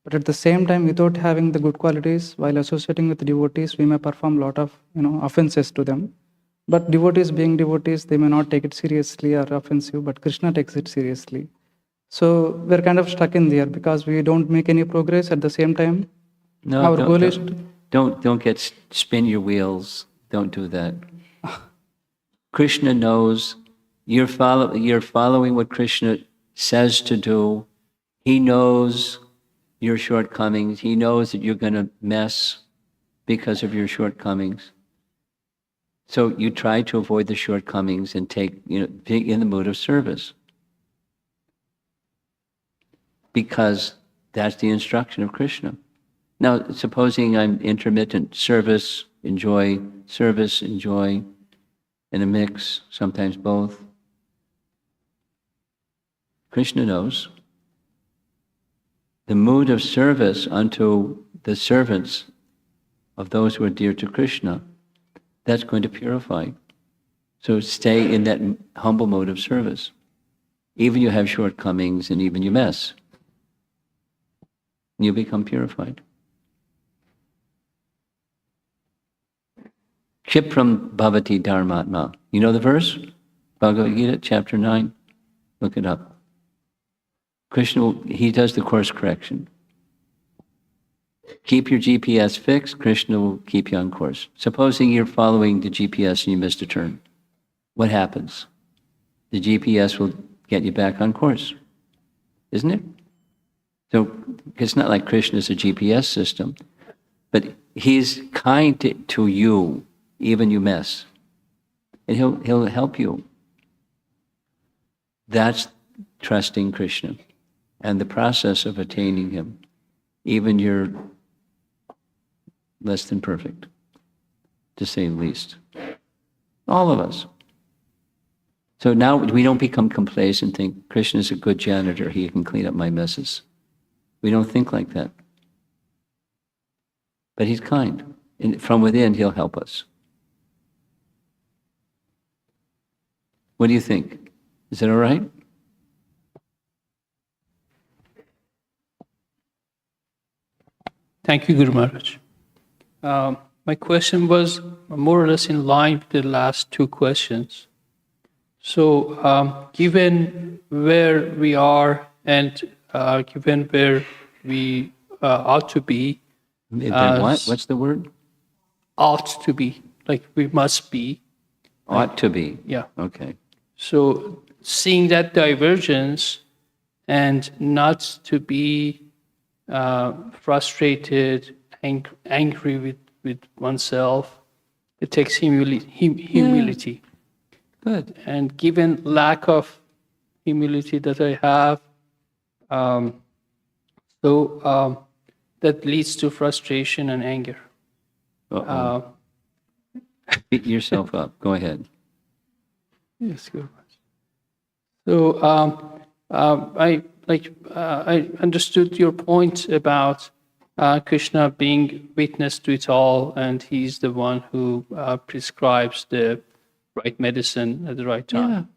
But at the same time, without having the good qualities, while associating with devotees, we may perform a lot of offenses to them. But devotees, being devotees, they may not take it seriously or offensive, but Krishna takes it seriously. So we're kind of stuck in there because we don't make any progress at the same time. No, Our don't, goal is don't get spin your wheels. Don't do that. Krishna knows you're following what Krishna says to do. He knows your shortcomings. He knows that you're going to mess because of your shortcomings. So you try to avoid the shortcomings and be in the mood of service. Because that's the instruction of Krishna. Now, supposing I'm intermittent, service, enjoy, in a mix, sometimes both. Krishna knows. The mood of service unto the servants of those who are dear to Krishna, that's going to purify. So stay in that humble mode of service. Even you have shortcomings and even you mess, you become purified. Kshipram bhavati dharmatma. You know the verse? Bhagavad Gita, chapter 9. Look it up. Krishna, he does the course correction. Keep your GPS fixed, Krishna will keep you on course. Supposing you're following the GPS and you missed a turn. What happens? The GPS will get you back on course. Isn't it? So it's not like Krishna is a GPS system, but he's kind to you, even you mess. And he'll help you. That's trusting Krishna and the process of attaining him. Even you're less than perfect, to say the least. All of us. So now we don't become complacent and think Krishna is a good janitor, he can clean up my messes. We don't think like that. But he's kind. And from within, he'll help us. What do you think? Is that all right? Thank you, Guru Maharaj. My question was more or less in line with the last two questions. So, given where we are and given where we ought to be, Then what? What's the word? ought to be, like we must be, Ought to be. yeah. Okay. So, seeing that divergence and not to be frustrated, angry with oneself, it takes humility. Good. And given lack of humility that I have, that leads to frustration and anger. Uh-oh. Beat yourself up. Go ahead. Yes, Guru Maharaj. So I understood your point about Krishna being witness to it all, and he's the one who prescribes the right medicine at the right time.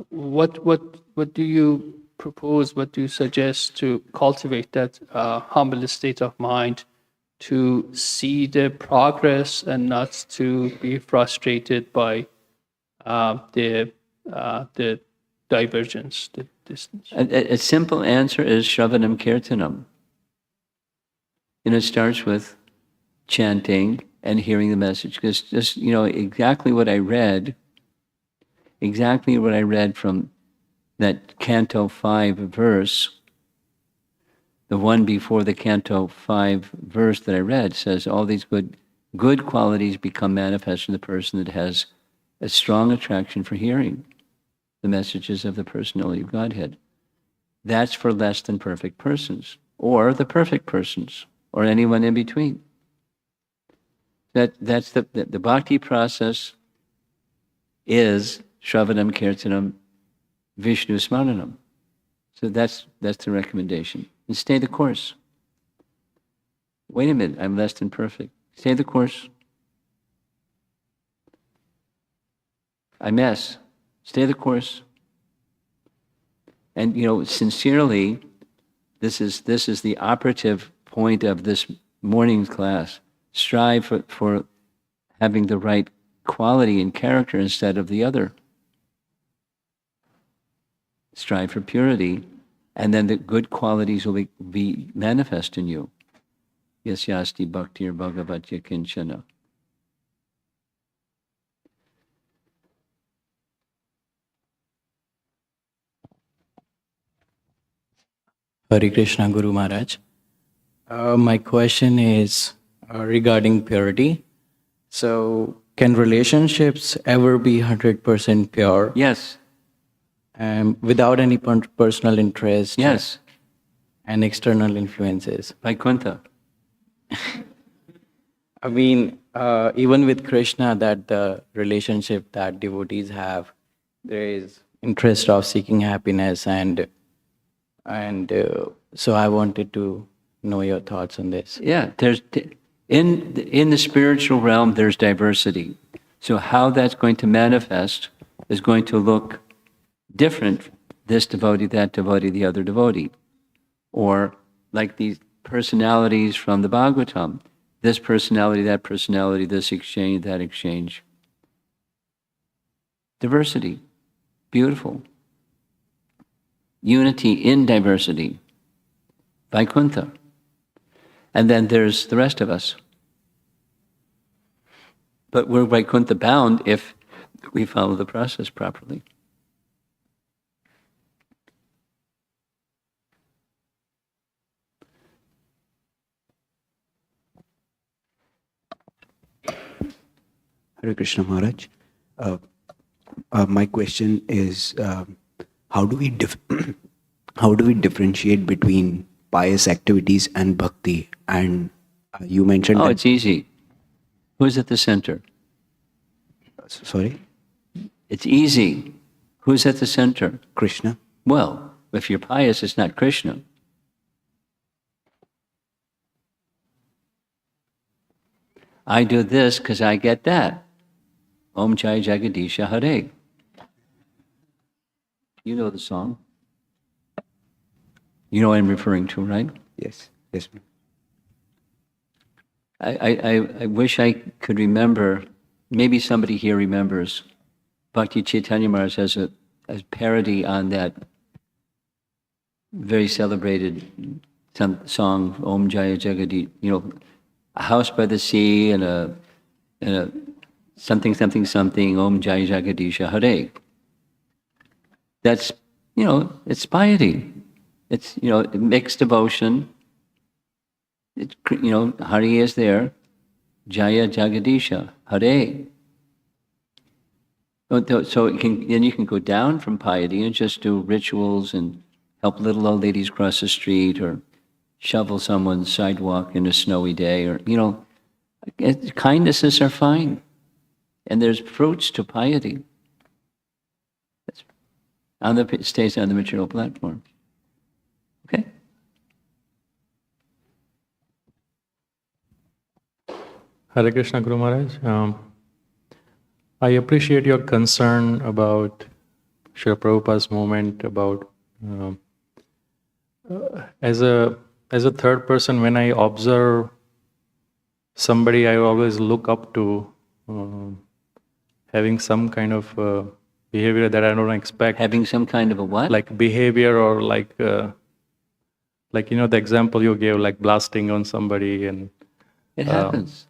What do you propose? What do you suggest to cultivate that humble state of mind, to see the progress and not to be frustrated by the divergence, the distance? A simple answer is Shravanam Kirtanam. It starts with chanting and hearing the message. Because just, exactly what I read from that Canto 5 verse, the one before the Canto 5 verse that I read says all these good qualities become manifest in the person that has a strong attraction for hearing the messages of the personality of Godhead. That's for less than perfect persons, or the perfect persons, or anyone in between. That's the bhakti process is Shravanam Kirtanam Vishnu Smaranam. So that's the recommendation. And stay the course. Wait a minute, I'm less than perfect. Stay the course. I mess. Stay the course. And sincerely, this is the operative point of this morning's class. Strive for having the right quality and character instead of the other. Strive for purity, and then the good qualities will be manifest in you. Yasyasti bhaktir bhagavatya kinchana. Hare Krishna, Guru Maharaj. My question is regarding purity. So, can relationships ever be 100% pure? Yes. Without any personal interest? Yes. And external influences? Vaikuntha. I mean, even with Krishna, that the relationship that devotees have, there is interest of seeking happiness, and so I wanted to know your thoughts on this. Yeah, there's in the spiritual realm there's diversity. So how that's going to manifest is going to look different. This devotee, that devotee, the other devotee, or like these personalities from the Bhagavatam. This personality, that personality, this exchange, that exchange. Diversity, beautiful. Unity in diversity, Vaikuntha. And then there's the rest of us. But we're Vaikuntha bound if we follow the process properly. Hare Krishna Maharaj. My question is, how do we differentiate between pious activities and bhakti? And you mentioned that, it's easy. Who's at the center? sorry, It's easy. Who's at the center? Krishna. Well, if you're pious, it's not Krishna. I do this because I get that. Om Jai Jagadisha Hare. You know the song. You know what I'm referring to, right? Yes, yes, ma'am. I wish I could remember, maybe somebody here remembers, Bhakti Chaitanya Maharaj has a parody on that very celebrated song, Om Jaya Jagadi, a house by the sea and a something, something, something, Om Jaya Jagadisha Hare. That's, it's piety. It's, mixed devotion. It's, Hari is there. Jaya Jagadisha Hare. So then you can go down from piety and just do rituals and help little old ladies cross the street or shovel someone's sidewalk in a snowy day, or, kindnesses are fine. And there's fruits to piety. It stays on the material platform. Okay? Hare Krishna, Guru Maharaj. I appreciate your concern about Srila Prabhupada's movement, about as a third person, when I observe somebody I always look up to having some kind of behavior that I don't expect. Having some kind of a what? Like behavior, or like the example you gave, like blasting on somebody, and It happens.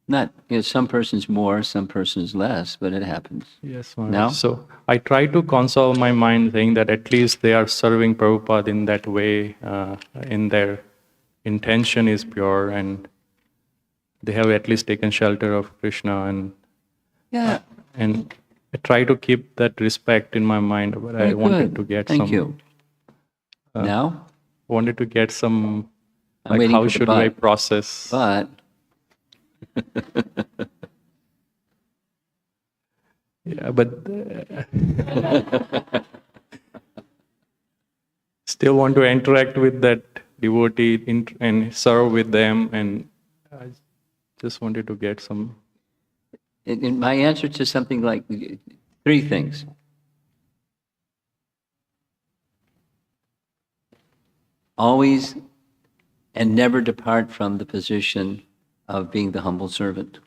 Not, some persons more, some persons less, but it happens. Yes, Maharaj. Now? So I try to console my mind, saying that at least they are serving Prabhupada in that way, in their intention is pure, and they have at least taken shelter of Krishna, and and I try to keep that respect in my mind. But Very I wanted good. to get Thank some. you. Now? Wanted to get some. I'm Like waiting how for the should but. I process? But Yeah, but still want to interact with that devotee and serve with them, and I just wanted to get some. in my answer to something like 3 things. Always and never depart from the position of being the humble servant.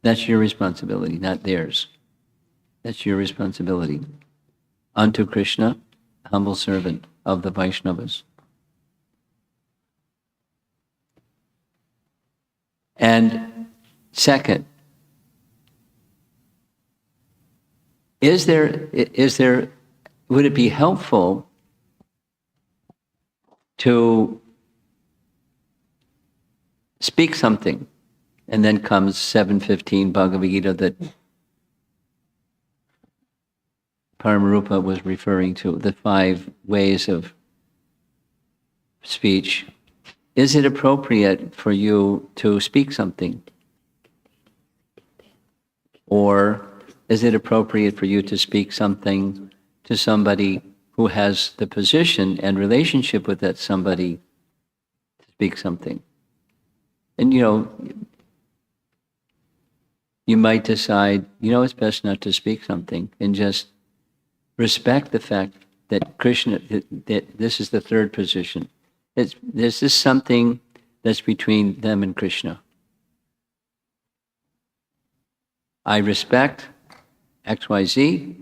That's your responsibility, not theirs. That's your responsibility. Unto Krishna, humble servant of the Vaishnavas. And second, would it be helpful to speak something? And then comes 7:15 Bhagavad Gita that Paramarupa was referring to, the 5 ways of speech. Is it appropriate for you to speak something? Or is it appropriate for you to speak something to somebody who has the position and relationship with that somebody to speak something? And you might decide, it's best not to speak something, and just respect the fact that Krishna, that this is the third position. This is something that's between them and Krishna. I respect XYZ,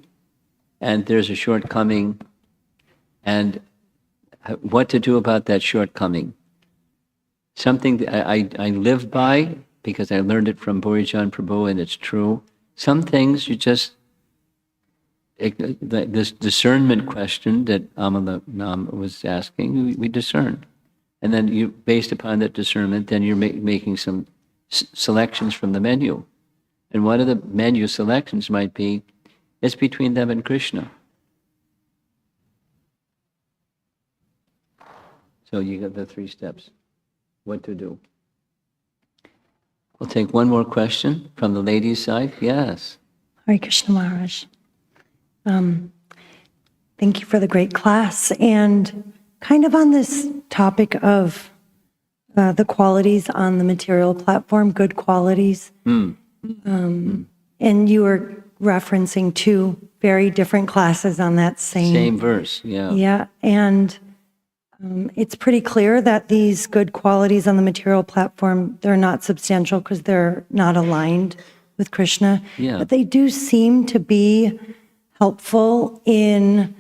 and there's a shortcoming, and what to do about that shortcoming. Something that I live by, because I learned it from Burijan Prabhu, and it's true. Some things you just, this discernment question that Amala was asking, we discern. And then based upon that discernment, then you're making some selections from the menu. And one of the menu selections might be, it's between them and Krishna. So you got the 3 steps, what to do. We'll take one more question from the ladies' side. Yes. Hare Krishna Maharaj. Thank you for the great class. And kind of on this topic of the qualities on the material platform, good qualities. And you were referencing 2 very different classes on that Same verse, yeah. Yeah, and it's pretty clear that these good qualities on the material platform, they're not substantial because they're not aligned with Krishna. Yeah. But they do seem to be helpful in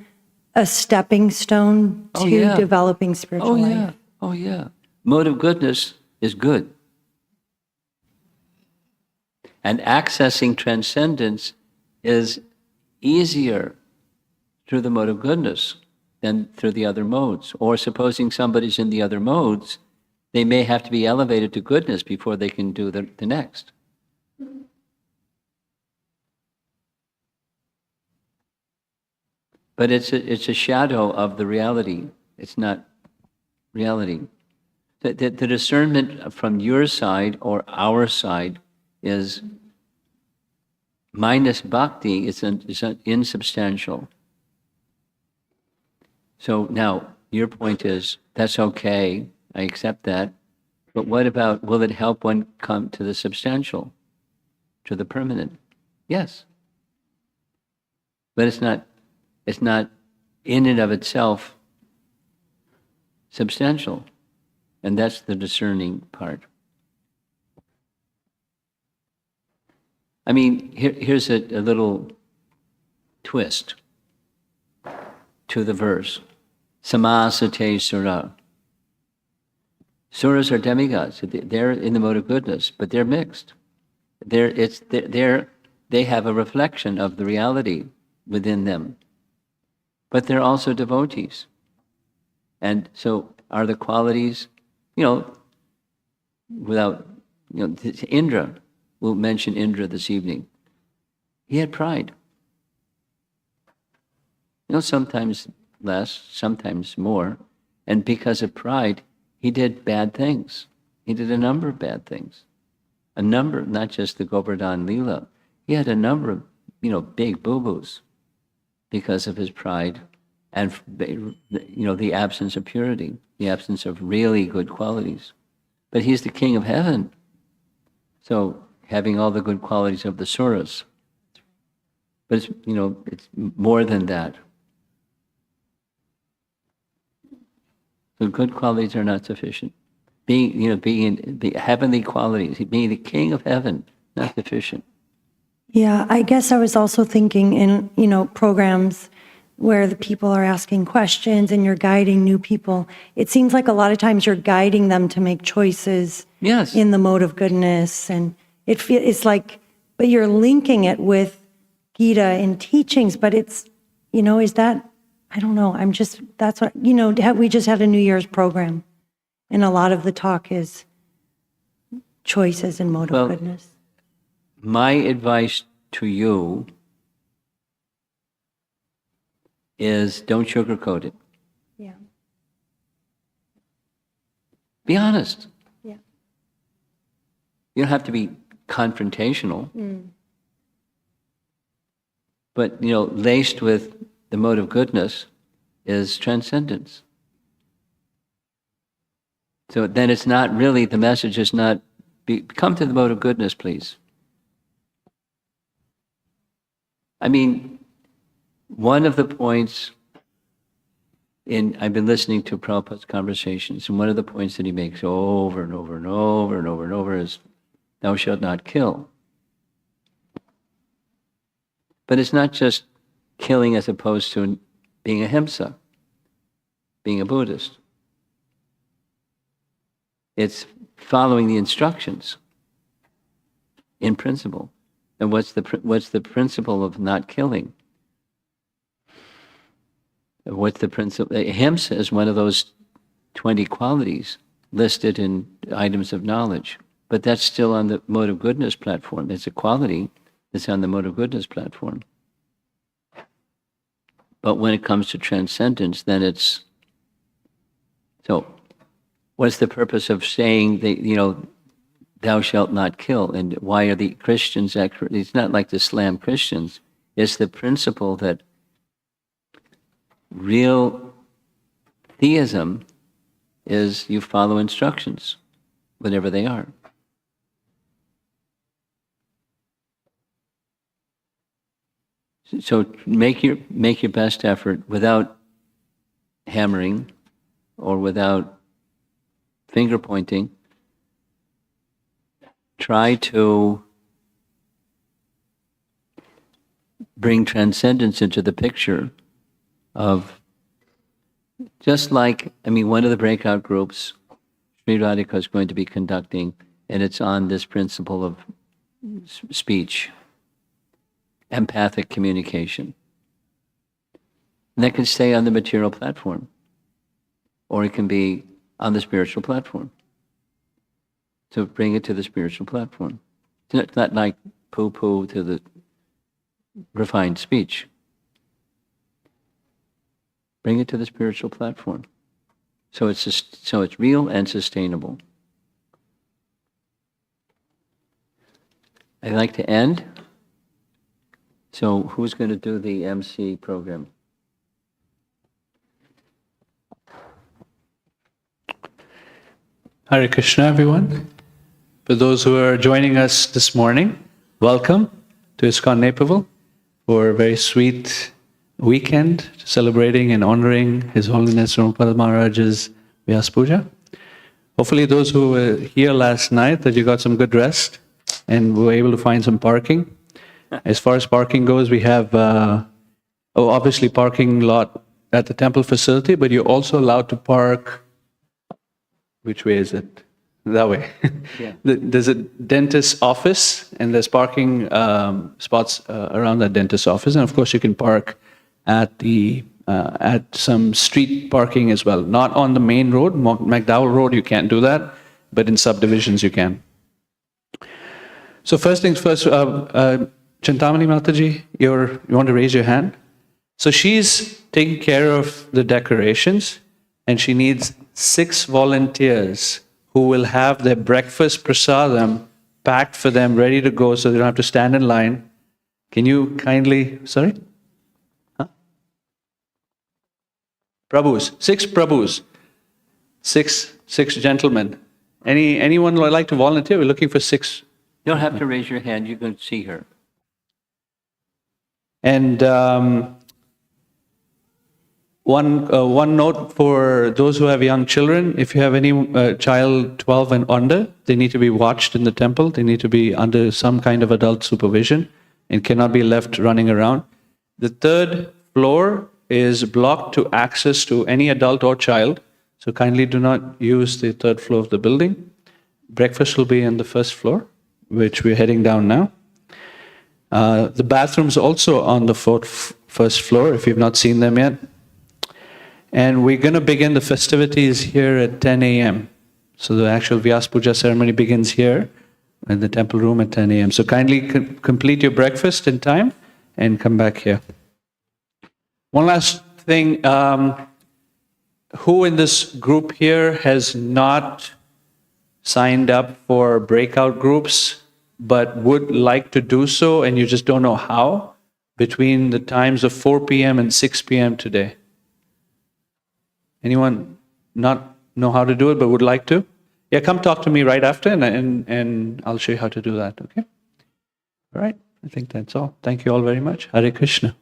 a stepping stone Oh, to yeah. developing spiritual Oh, life. yeah. Oh, yeah. Mode of goodness is good. And accessing transcendence is easier through the mode of goodness than through the other modes. Or supposing somebody's in the other modes, they may have to be elevated to goodness before they can do the next. But it's a shadow of the reality. It's not reality. The discernment from your side or our side is minus bhakti is insubstantial. So now your point is, that's okay, I accept that. But what about, will it help one come to the substantial, to the permanent? Yes. But it's not in and of itself substantial. And that's the discerning part. I mean, here's a little twist to the verse. Samasate sura. Suras are demigods. They're in the mode of goodness, but they're mixed. They have a reflection of the reality within them. But they're also devotees. And so are the qualities, without, Indra, we'll mention Indra this evening. He had pride. Sometimes less, sometimes more. And because of pride, he did bad things. He did a number of bad things. A number, not just the Govardhan Leela. He had a number of, big boo-boos because of his pride and, the absence of purity, the absence of really good qualities. But he's the king of heaven. So having all the good qualities of the suras. But it's more than that. So good qualities are not sufficient. Being in the heavenly qualities, being the king of heaven, not sufficient. Yeah, I guess I was also thinking in, programs where the people are asking questions and you're guiding new people. It seems like a lot of times you're guiding them to make choices Yes. in the mode of goodness. And it's like, but you're linking it with Gita and teachings, but it's, is that, I don't know. That's what, we just had a New Year's program and a lot of the talk is choices in mode of goodness. My advice to you is don't sugarcoat it. Yeah. Be honest. Yeah. You don't have to be confrontational. But, laced with the mode of goodness is transcendence. So then it's not really, the message is not, come to the mode of goodness, please. I mean, one of the points I've been listening to Prabhupada's conversations, and one of the points that he makes over and over and over and over and over is, thou shalt not kill. But it's not just killing as opposed to being a himsa, being a Buddhist. It's following the instructions in principle. And what's the principle of not killing? What's the principle? Ahimsa is one of those 20 qualities listed in items of knowledge. But that's still on the mode of goodness platform. It's a quality that's on the mode of goodness platform. But when it comes to transcendence, then it's... So, what's the purpose of saying that, thou shalt not kill? And why are the Christians actually... It's not like to slam Christians. It's the principle that real theism is you follow instructions, whatever they are. So make your best effort without hammering or without finger pointing. Try to bring transcendence into the picture of, just like, one of the breakout groups Sri Radhika is going to be conducting, and it's on this principle of speech, empathic communication. And that can stay on the material platform, or it can be on the spiritual platform. So bring it to the spiritual platform. It's not like poo-poo to the refined speech. Bring it to the spiritual platform. So it's real and sustainable. I'd like to end. So who's going to do the MC program? Hare Krishna, everyone. For those who are joining us this morning, welcome to ISKCON Naperville for a very sweet weekend celebrating and honoring His Holiness Romapada Maharaj's Vyasa Puja. Hopefully those who were here last night, that you got some good rest and were able to find some parking. As far as parking goes, we have obviously parking lot at the temple facility, but you're also allowed to park. Which way is it? That way. Yeah. There's a dentist's office, and there's parking spots around that dentist's office, and of course you can park at some street parking as well. Not on the main road, McDowell Road, you can't do that, but in subdivisions you can. So first things first, Chintamani Mataji, you want to raise your hand? So she's taking care of the decorations, and she needs 6 volunteers who will have their breakfast prasadam packed for them, ready to go, so they don't have to stand in line. Can you kindly, sorry? Huh? Prabhus, 6 Prabhus, 6 gentlemen. Anyone would like to volunteer? We're looking for 6. You don't have to raise your hand, you can see her. And one note for those who have young children: if you have any child 12 and under, they need to be watched in the temple. They need to be under some kind of adult supervision and cannot be left running around. The 3rd floor is blocked to access to any adult or child, so kindly do not use the 3rd floor of the building. Breakfast will be on the 1st floor, which we're heading down now. The bathrooms also on the 1st floor, if you've not seen them yet. And we're going to begin the festivities here at 10 a.m. So the actual Vyasa Puja ceremony begins here in the temple room at 10 a.m. So kindly complete your breakfast in time and come back here. One last thing, who in this group here has not signed up for breakout groups but would like to do so and you just don't know how, between the times of 4 p.m. and 6 p.m. today? Anyone not know how to do it but would like to? Yeah, come talk to me right after and I'll show you how to do that, okay? All right, I think that's all. Thank you all very much. Hare Krishna.